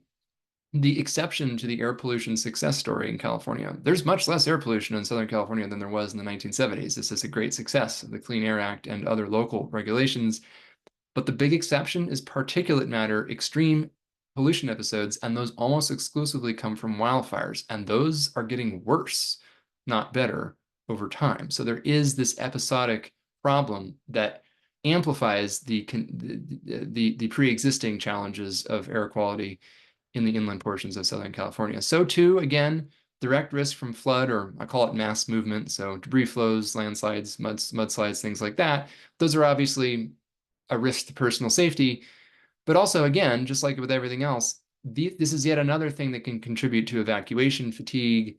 the exception to the air pollution success story in California. There's much less air pollution in Southern California than there was in the 1970s. This is a great success of the Clean Air Act and other local regulations. But the big exception is particulate matter, extreme pollution episodes, and those almost exclusively come from wildfires, and those are getting worse, not better, over time. So there is this episodic problem that amplifies the pre-existing challenges of air quality in the inland portions of Southern California. So too, again, direct risk from flood, or I call it mass movement, so debris flows, landslides, mudslides, things like that. Those are obviously a risk to personal safety. But also, again, just like with everything else, this is yet another thing that can contribute to evacuation fatigue,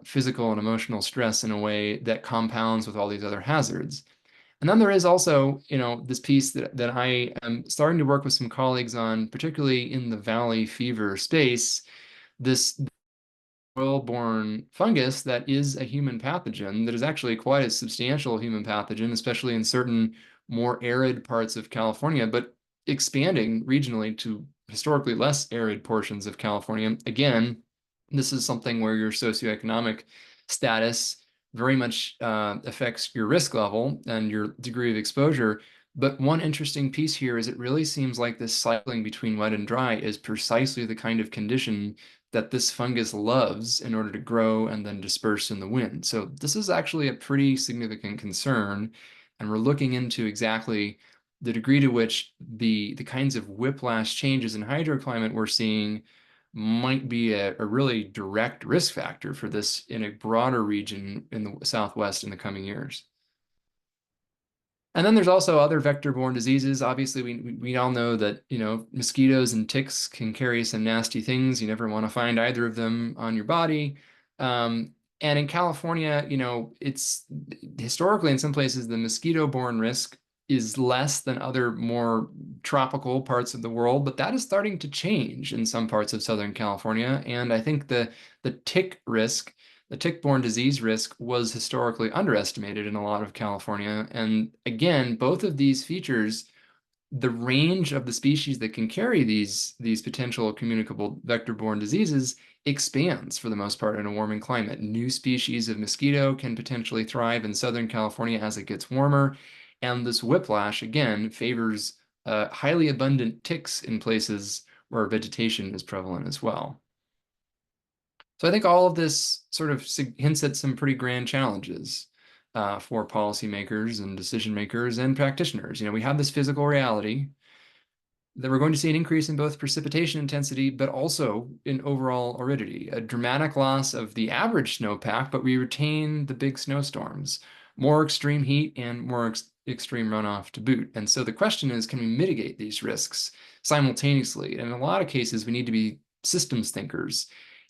physical and emotional stress in a way that compounds with all these other hazards. And then there is also, this piece that I am starting to work with some colleagues on, particularly in the valley fever space, this oil-borne fungus that is a human pathogen that is actually quite a substantial human pathogen, especially in certain more arid parts of California, but expanding regionally to historically less arid portions of California. Again, this is something where your socioeconomic status very much affects your risk level and your degree of exposure. But one interesting piece here is it really seems like this cycling between wet and dry is precisely the kind of condition that this fungus loves in order to grow and then disperse in the wind. So this is actually a pretty significant concern, and we're looking into exactly the degree to which the kinds of whiplash changes in hydroclimate we're seeing might be a really direct risk factor for this in a broader region in the Southwest in the coming years. And then there's also other vector-borne diseases. Obviously, we all know that, mosquitoes and ticks can carry some nasty things. You never want to find either of them on your body. And in California, it's historically in some places the mosquito-borne risk is less than other more tropical parts of the world, but that is starting to change in some parts of Southern California. And I think the tick risk The tick-borne disease risk was historically underestimated in a lot of California. And again, both of these features, the range of the species that can carry these potential communicable vector-borne diseases expands for the most part in a warming climate. New species of mosquito can potentially thrive in Southern California as it gets warmer. And this whiplash, again, favors highly abundant ticks in places where vegetation is prevalent as well. So I think all of this sort of hints at some pretty grand challenges for policymakers and decision makers and practitioners. We have this physical reality that we're going to see an increase in both precipitation intensity, but also in overall aridity, a dramatic loss of the average snowpack, but we retain the big snowstorms, more extreme heat and more extreme runoff to boot. And so the question is, can we mitigate these risks simultaneously? And in a lot of cases, we need to be systems thinkers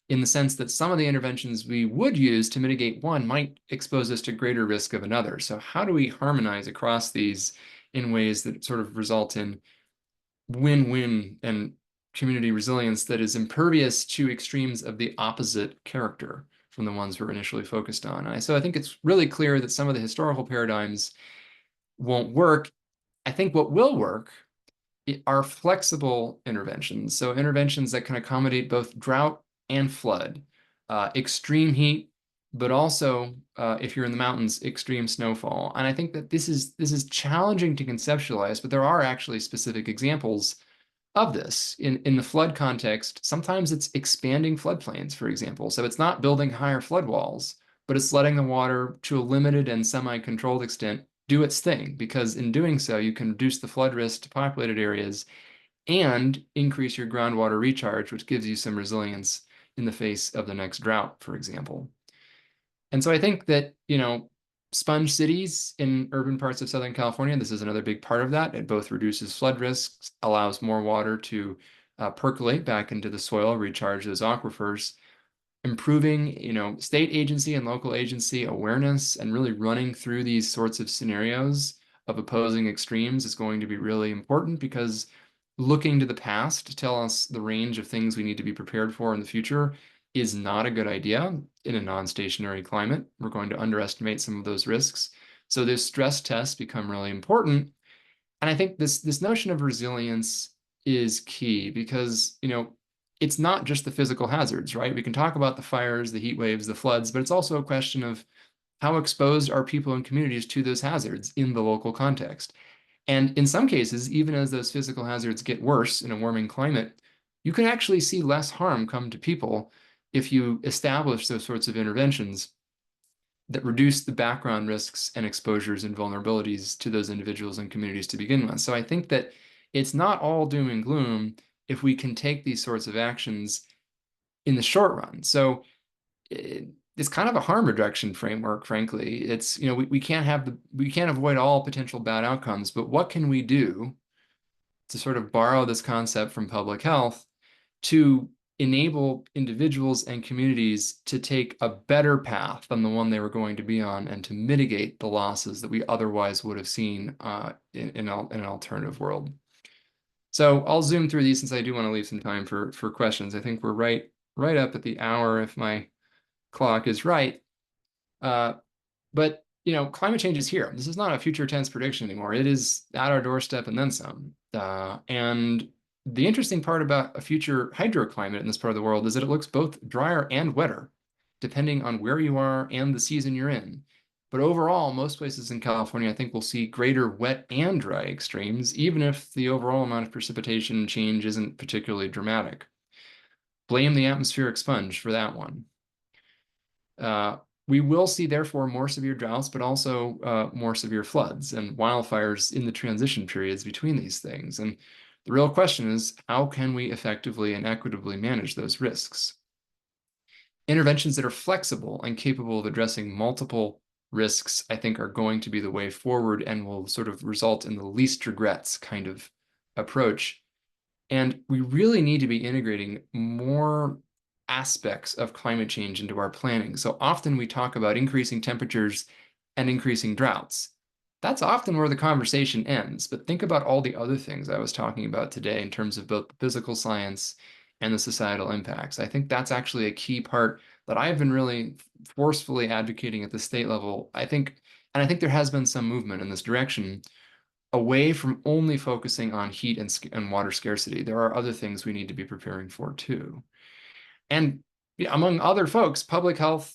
in the sense that some of the interventions we would use to mitigate one might expose us to greater risk of another. So how do we harmonize across these in ways that sort of result in win-win and community resilience that is impervious to extremes of the opposite character from the ones we're initially focused on? So I think it's really clear that some of the historical paradigms won't work. I think what will work are flexible interventions. So interventions that can accommodate both drought and flood, extreme heat, but also, if you're in the mountains, extreme snowfall. And I think that this is challenging to conceptualize, but there are actually specific examples of this. In the flood context, sometimes it's expanding floodplains, for example. So it's not building higher flood walls, but it's letting the water, to a limited and semi-controlled extent, do its thing, because in doing so, you can reduce the flood risk to populated areas and increase your groundwater recharge, which gives you some resilience in the face of the next drought, for example. And so I think that, sponge cities in urban parts of Southern California, this is another big part of that. It both reduces flood risks, allows more water to percolate back into the soil, recharge those aquifers, improving, state agency and local agency awareness, and really running through these sorts of scenarios of opposing extremes is going to be really important, because looking to the past to tell us the range of things we need to be prepared for in the future is not a good idea in a non-stationary climate. We're going to underestimate some of those risks. So those stress tests become really important. And I think this notion of resilience is key, because, it's not just the physical hazards, right? We can talk about the fires, the heat waves, the floods, but it's also a question of how exposed are people and communities to those hazards in the local context. And in some cases, even as those physical hazards get worse in a warming climate, you can actually see less harm come to people if you establish those sorts of interventions that reduce the background risks and exposures and vulnerabilities to those individuals and communities to begin with. So I think that it's not all doom and gloom if we can take these sorts of actions in the short run. So it's kind of a harm reduction framework, frankly. It's, we can't avoid all potential bad outcomes, but what can we do to sort of borrow this concept from public health to enable individuals and communities to take a better path than the one they were going to be on, and to mitigate the losses that we otherwise would have seen in an alternative world. So I'll zoom through these, since I do want to leave some time for questions. I think we're right up at the hour if my clock is right. But climate change is here. This is not a future tense prediction anymore. It is at our doorstep and then some. And the interesting part about a future hydroclimate in this part of the world is that it looks both drier and wetter, depending on where you are and the season you're in. But overall, most places in California, I think, will see greater wet and dry extremes, even if the overall amount of precipitation change isn't particularly dramatic. Blame the atmospheric sponge for that one. We will see, therefore, more severe droughts, but also more severe floods and wildfires in the transition periods between these things. And the real question is, how can we effectively and equitably manage those risks? Interventions that are flexible and capable of addressing multiple risks, I think, are going to be the way forward, and will sort of result in the least regrets kind of approach. And we really need to be integrating more aspects of climate change into our planning. So often we talk about increasing temperatures and increasing droughts. That's often where the conversation ends. But think about all the other things I was talking about today in terms of both the physical science and the societal impacts. I think that's actually a key part that I've been really forcefully advocating at the state level. I think there has been some movement in this direction, away from only focusing on heat and water scarcity. There are other things we need to be preparing for too. And among other folks, public health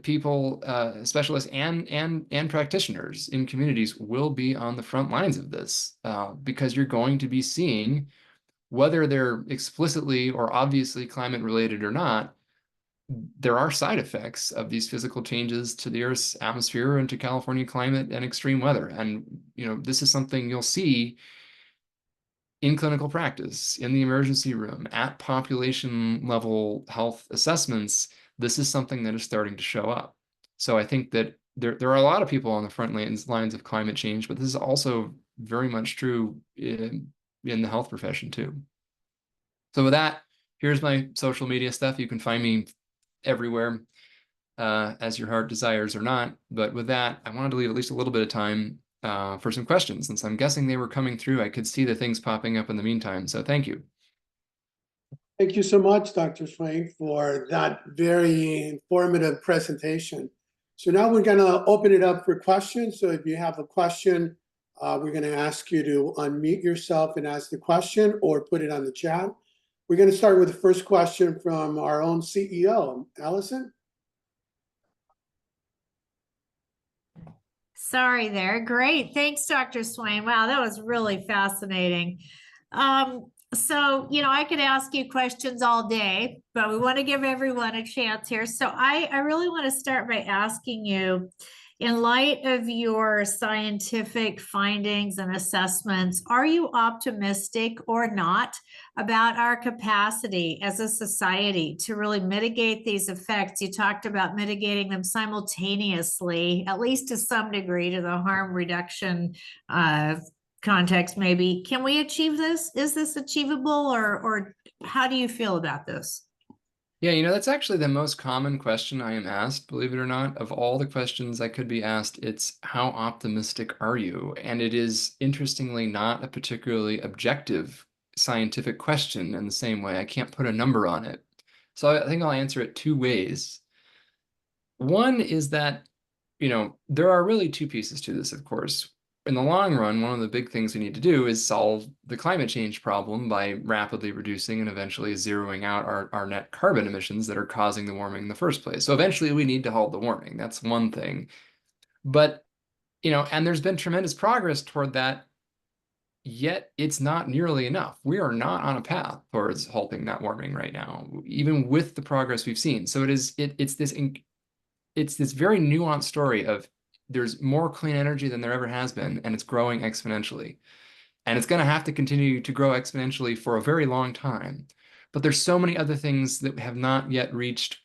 people, specialists, and practitioners in communities will be on the front lines of this, because you're going to be seeing, whether they're explicitly or obviously climate related or not, there are side effects of these physical changes to the Earth's atmosphere and to California climate and extreme weather. And this is something you'll see in clinical practice, in the emergency room, at population level health assessments. This is something that is starting to show up. So I think that there are a lot of people on the front lines of climate change, but this is also very much true in the health profession too. So with that, here's my social media stuff. You can find me everywhere, as your heart desires or not. But with that, I wanted to leave at least a little bit of time for some questions, since I'm guessing they were coming through. I could see the things popping up in the meantime. So thank you. Thank you so much, Dr. Swain, for that very informative presentation. So now we're going to open it up for questions. So if you have a question, we're going to ask you to unmute yourself and ask the question, or put it on the chat. We're going to start with the first question from our own CEO, Allison. Sorry there. Great. Thanks, Dr. Swain. Wow, that was really fascinating. So, I could ask you questions all day, but we want to give everyone a chance here. So I really want to start by asking you, in light of your scientific findings and assessments, are you optimistic or not about our capacity as a society to really mitigate these effects? You talked about mitigating them simultaneously, at least to some degree, to the harm reduction context, maybe. Can we achieve this? Is this achievable, or how do you feel about this? Yeah, that's actually the most common question I am asked, believe it or not. Of all the questions I could be asked, it's how optimistic are you? And it is, interestingly, not a particularly objective scientific question in the same way. I can't put a number on it. So I think I'll answer it two ways. One is that, there are really two pieces to this, of course. In the long run, one of the big things we need to do is solve the climate change problem by rapidly reducing and eventually zeroing out our net carbon emissions that are causing the warming in the first place. So eventually we need to halt the warming. That's one thing. But, and there's been tremendous progress toward that, yet it's not nearly enough. We are not on a path towards halting that warming right now, even with the progress we've seen. So it's this very nuanced story of, there's more clean energy than there ever has been, and it's growing exponentially. And it's going to have to continue to grow exponentially for a very long time. But there's so many other things that have not yet reached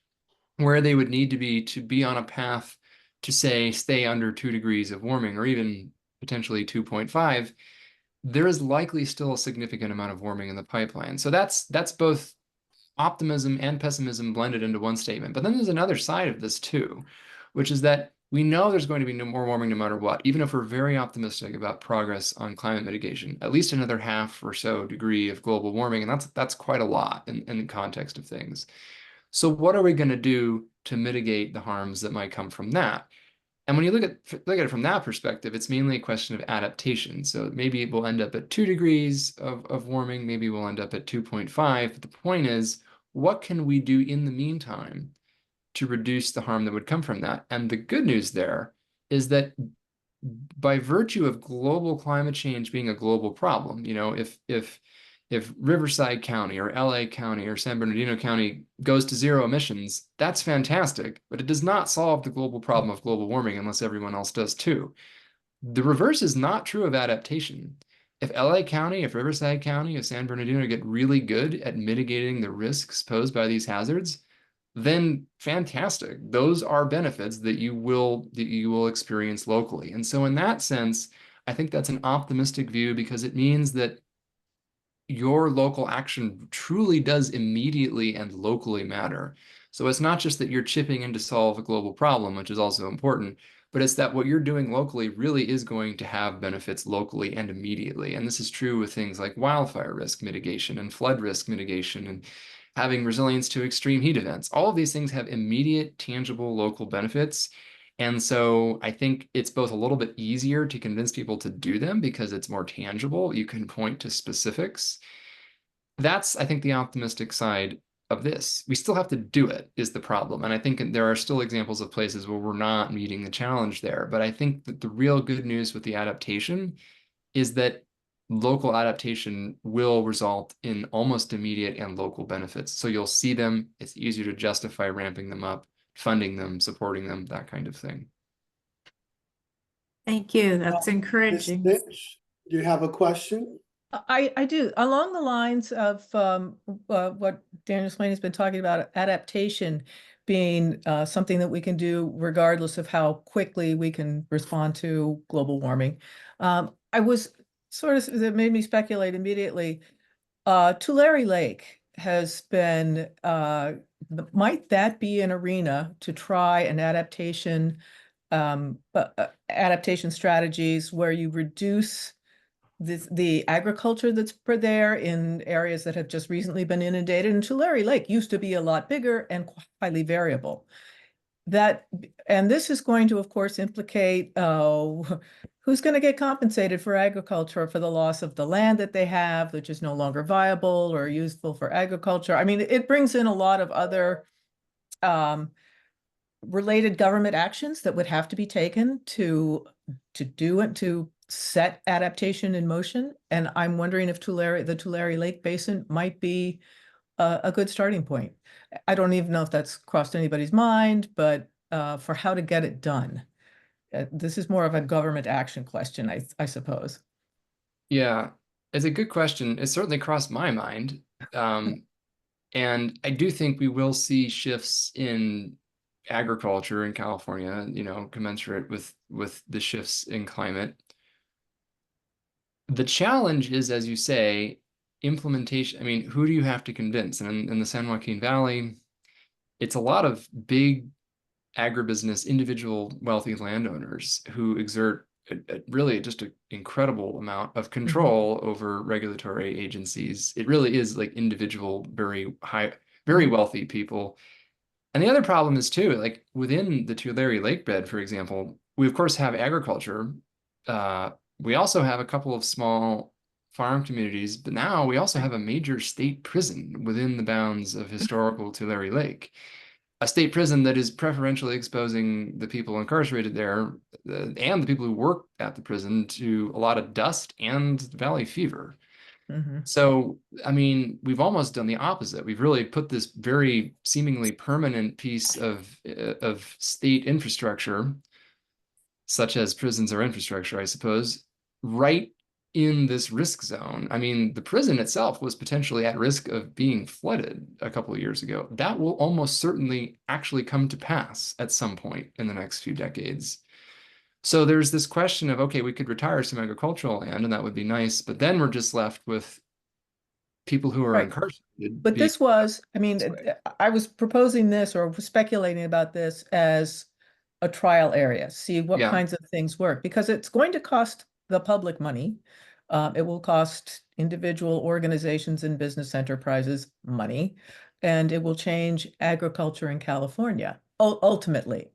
where they would need to be on a path to, say, stay under 2 degrees of warming, or even potentially 2.5. There is likely still a significant amount of warming in the pipeline. So that's both optimism and pessimism blended into one statement. But then there's another side of this too, which is that we know there's going to be no more warming no matter what, even if we're very optimistic about progress on climate mitigation, at least another 1/2 or so degree of global warming. And that's quite a lot in the context of things. So what are we going to do to mitigate the harms that might come from that? And when you look at it from that perspective, it's mainly a question of adaptation. So maybe we'll end up at 2 degrees of warming, maybe we'll end up at 2.5. But the point is, what can we do in the meantime to reduce the harm that would come from that? And the good news there is that, by virtue of global climate change being a global problem, if Riverside County or LA County or San Bernardino County goes to 0 emissions, that's fantastic, but it does not solve the global problem of global warming unless everyone else does too. The reverse is not true of adaptation. If LA County, if Riverside County, if San Bernardino get really good at mitigating the risks posed by these hazards, then fantastic. Those are benefits that you will experience locally. And so in that sense, I think that's an optimistic view, because it means that your local action truly does immediately and locally matter. So it's not just that you're chipping in to solve a global problem, which is also important, but it's that what you're doing locally really is going to have benefits locally and immediately. And this is true with things like wildfire risk mitigation and flood risk mitigation having resilience to extreme heat events. All of these things have immediate, tangible local benefits. And so I think it's both a little bit easier to convince people to do them because it's more tangible. You can point to specifics. That's, I think, the optimistic side of this. We still have to do it is the problem. And I think there are still examples of places where we're not meeting the challenge there. But I think that the real good news with the adaptation is that local adaptation will result in almost immediate and local benefits. So you'll see them. It's easier to justify ramping them up, funding them, supporting them, that kind of thing. Thank you. That's Ms. encouraging. Lynch, do you have a question? I do. Along the lines of what Daniel Swain has been talking about, adaptation being something that we can do regardless of how quickly we can respond to global warming. I was that made me speculate immediately. Tulare Lake has been, might that be an arena to try an adaptation strategies where you reduce the agriculture that's there in areas that have just recently been inundated? And Tulare Lake used to be a lot bigger and highly variable. And this is going to, of course, implicate who's going to get compensated for agriculture for the loss of the land that they have, which is no longer viable or useful for agriculture. I mean, it brings in a lot of other related government actions that would have to be taken to do it, to set adaptation in motion. And I'm wondering if the Tulare Lake Basin might be a good starting point. I don't even know if that's crossed anybody's mind, but for how to get it done. This is more of a government action question, I suppose. Yeah, it's a good question. It certainly crossed my mind. And I do think we will see shifts in agriculture in California, commensurate with the shifts in climate. The challenge is, as you say, implementation. I mean, who do you have to convince? And in the San Joaquin Valley, it's a lot of big agribusiness, individual wealthy landowners who exert really just an incredible amount of control over regulatory agencies. It really is like individual, very wealthy people. And the other problem is too, like within the Tulare Lake bed, for example, we of course have agriculture. We also have a couple of small farm communities, but now we also have a major state prison within the bounds of historical Tulare Lake. A state prison that is preferentially exposing the people incarcerated there and the people who work at the prison to a lot of dust and valley fever. So, I mean, we've almost done the opposite. We've really put this very seemingly permanent piece of state infrastructure, such as prisons or infrastructure, I suppose, right in this risk zone. I mean, the prison itself was potentially at risk of being flooded a couple of years ago. That will almost certainly actually come to pass at some point in the next few decades. So there's this question of, okay, we could retire some agricultural land and that would be nice, but then we're just left with people who are incarcerated. But this was, I mean, I was proposing this or speculating about this as a trial area, see what kinds of things work, because it's going to cost the public money. It will cost individual organizations and business enterprises money, and it will change agriculture in California ultimately.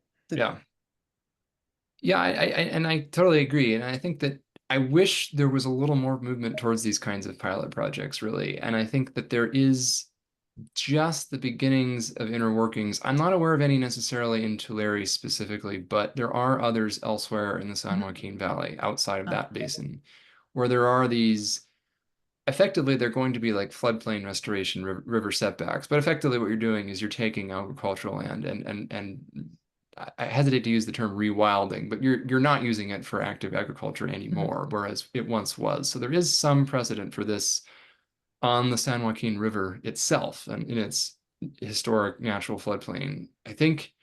Yeah, I totally agree. And I think that I wish there was a little more movement towards these kinds of pilot projects, really. And I think that there is just the beginnings of inner workings. I'm not aware of any necessarily in Tulare specifically, but there are others elsewhere in the San Joaquin Valley outside of that basin where there are these, effectively, they're going to be like floodplain restoration, river setbacks. But effectively what you're doing is you're taking agricultural land and I hesitate to use the term rewilding, but you're not using it for active agriculture anymore, whereas it once was. So there is some precedent for this on the San Joaquin River itself and in its historic natural floodplain. I think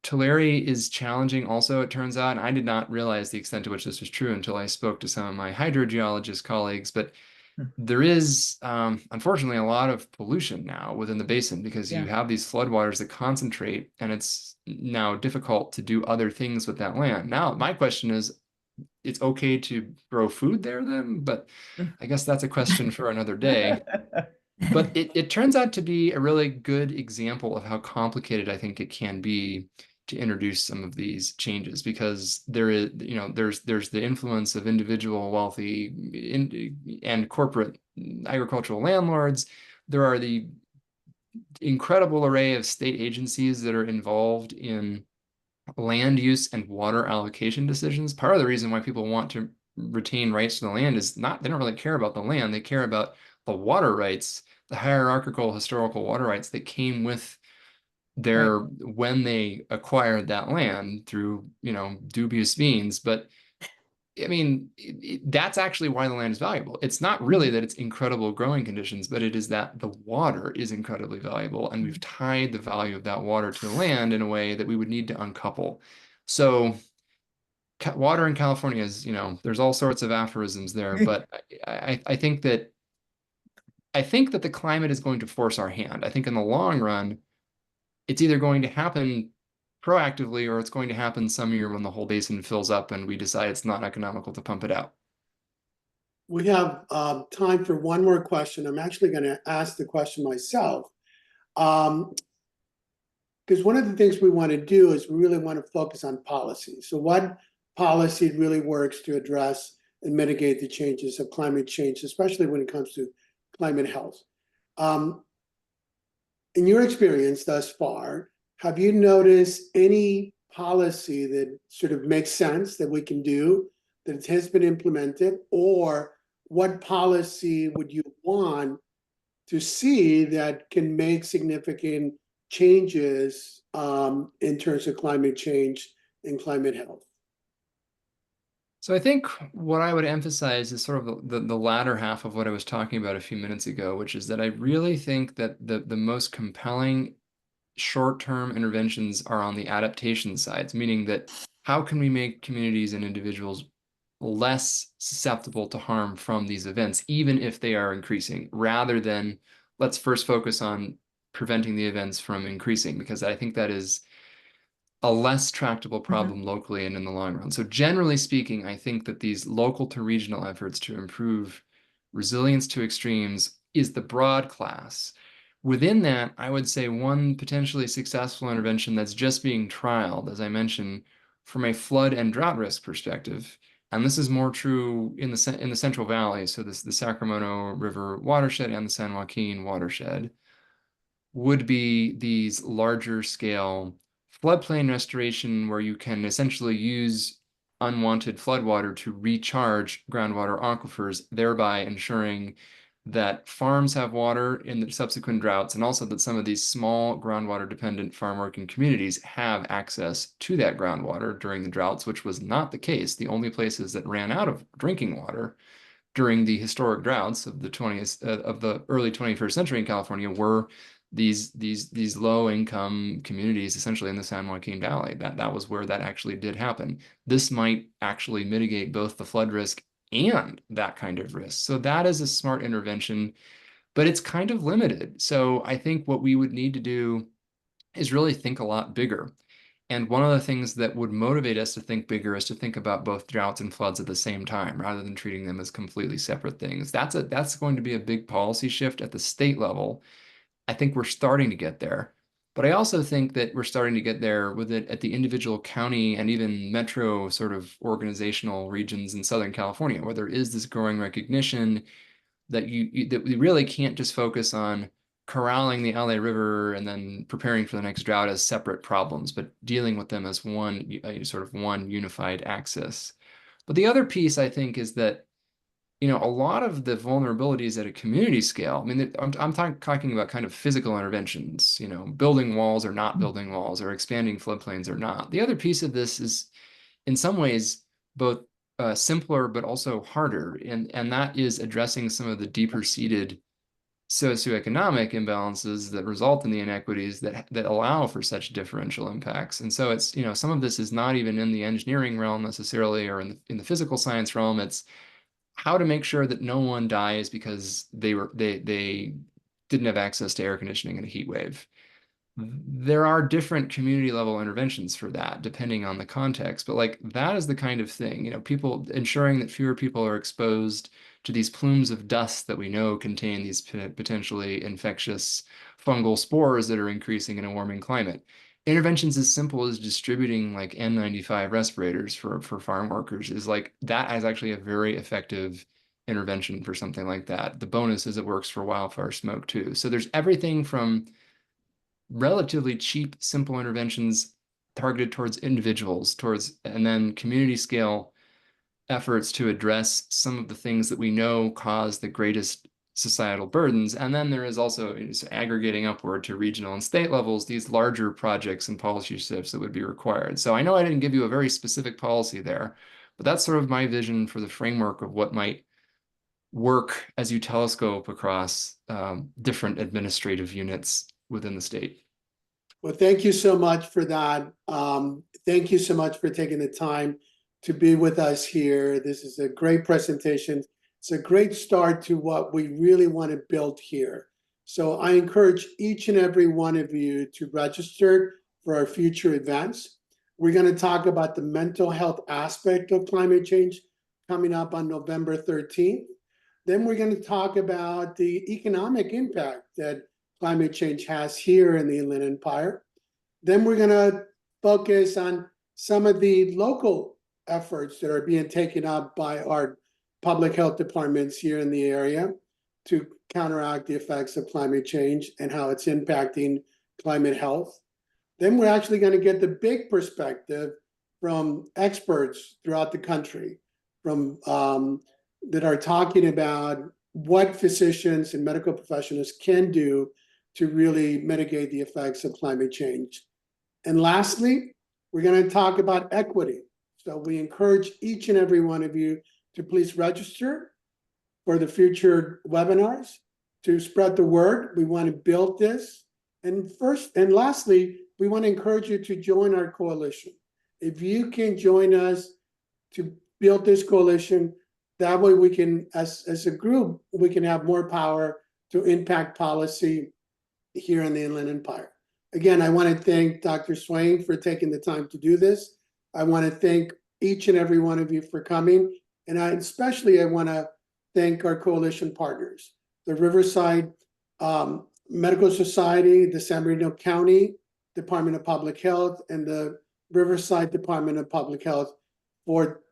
Tulare is challenging also, it turns out, and I did not realize the extent to which this was true until I spoke to some of my hydrogeologist colleagues, but there is, unfortunately, a lot of pollution now within the basin because you have these floodwaters that concentrate, and it's now difficult to do other things with that land. Now, my question is, it's okay to grow food there then, but I guess that's a question for another day. But it turns out to be a really good example of how complicated I think it can be to introduce some of these changes, because there is, there's the influence of individual wealthy and corporate agricultural landlords. There are the incredible array of state agencies that are involved in land use and water allocation decisions. Part of the reason why people want to retain rights to the land is not, they don't really care about the land, they care about the water rights, the hierarchical historical water rights that came with their when they acquired that land through, dubious means. But I mean, that's actually why the land is valuable. It's not really that it's incredible growing conditions, but it is that the water is incredibly valuable, and we've tied the value of that water to the land in a way that we would need to uncouple. So water in California is, there's all sorts of aphorisms there, but I think that the climate is going to force our hand. I think in the long run, it's either going to happen proactively, or it's going to happen some year when the whole basin fills up and we decide it's not economical to pump it out. We have time for one more question. I'm actually going to ask the question myself. Because one of the things we want to do is we really want to focus on policy. So what policy really works to address and mitigate the changes of climate change, especially when it comes to climate health? In your experience thus far, have you noticed any policy that sort of makes sense that we can do, that has been implemented, or what policy would you want to see that can make significant changes in terms of climate change and climate health? So I think what I would emphasize is sort of the latter half of what I was talking about a few minutes ago, which is that I really think that the most compelling short-term interventions are on the adaptation sides, meaning that how can we make communities and individuals less susceptible to harm from these events, even if they are increasing, rather than let's first focus on preventing the events from increasing, because I think that is a less tractable problem locally and in the long run. So generally speaking, I think that these local to regional efforts to improve resilience to extremes is the broad class. Within that, I would say one potentially successful intervention that's just being trialed, as I mentioned, from a flood and drought risk perspective, and this is more true in the Central Valley, so the Sacramento River watershed and the San Joaquin watershed, would be these larger scale floodplain restoration, where you can essentially use unwanted floodwater to recharge groundwater aquifers, thereby ensuring that farms have water in the subsequent droughts, and also that some of these small groundwater dependent farm working communities have access to that groundwater during the droughts, which was not the case. The only places that ran out of drinking water during the historic droughts of the early 21st century in California were these low income communities, essentially in the San Joaquin Valley. That was where that actually did happen. This might actually mitigate both the flood risk and that kind of risk. So that is a smart intervention, but it's kind of limited. So I think what we would need to do is really think a lot bigger. And one of the things that would motivate us to think bigger is to think about both droughts and floods at the same time, rather than treating them as completely separate things. That's going to be a big policy shift at the state level. I think we're starting to get there. But I also think that we're starting to get there with it at the individual county and even metro sort of organizational regions in Southern California, where there is this growing recognition that that we really can't just focus on corralling the LA River and then preparing for the next drought as separate problems, but dealing with them as one unified axis. But the other piece, I think, is that a lot of the vulnerabilities at a community scale, I mean, I'm talking about kind of physical interventions, building walls or not building walls, or expanding floodplains or not. The other piece of this is, in some ways, both simpler but also harder, and that is addressing some of the deeper seated socioeconomic imbalances that result in the inequities that allow for such differential impacts. And so it's, some of this is not even in the engineering realm necessarily, or in the physical science realm. It's how to make sure that no one dies because they didn't have access to air conditioning in a heat wave. there are different community level interventions for that, depending on the context. But like that is the kind of thing, you know, people ensuring that fewer people are exposed to these plumes of dust that we know contain these potentially infectious fungal spores that are increasing in a warming climate. Interventions as simple as distributing like N95 respirators for farm workers is like that is actually a very effective intervention for something like that. The bonus is it works for wildfire smoke too. So there's everything from relatively cheap, simple interventions targeted towards individuals, and then community scale efforts to address some of the things that we know cause the greatest societal burdens. And then there is also aggregating upward to regional and state levels, these larger projects and policy shifts that would be required. So I know I didn't give you a very specific policy there, but that's sort of my vision for the framework of what might work as you telescope across different administrative units within the state. Well, thank you so much for that. Thank you so much for taking the time to be with us here. This is a great presentation. It's a great start to what we really want to build here. So I encourage each and every one of you to register for our future events. We're going to talk about the mental health aspect of climate change coming up on November 13th. Then we're going to talk about the economic impact that climate change has here in the Inland Empire. Then we're going to focus on some of the local efforts that are being taken up by our public health departments here in the area to counteract the effects of climate change and how it's impacting climate health. Then we're actually going to get the big perspective from experts throughout the country from that are talking about what physicians and medical professionals can do to really mitigate the effects of climate change. And lastly, we're going to talk about equity. So we encourage each and every one of you to please register for the future webinars to spread the word. We want to build this. And first and lastly, we want to encourage you to join our coalition. If you can join us to build this coalition, that way we can, as a group, we can have more power to impact policy here in the Inland Empire. Again, I want to thank Dr. Swain for taking the time to do this. I want to thank each and every one of you for coming. And especially I want to thank our coalition partners, the Riverside Medical Society, the San Bernardino County Department of Public Health, and the Riverside Department of Public Health for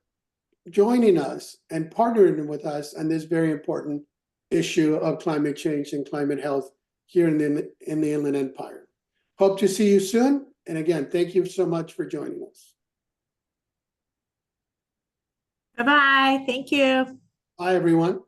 joining us and partnering with us on this very important issue of climate change and climate health here in the Inland Empire. Hope to see you soon. And again, thank you so much for joining us. Bye-bye. Thank you. Bye, everyone.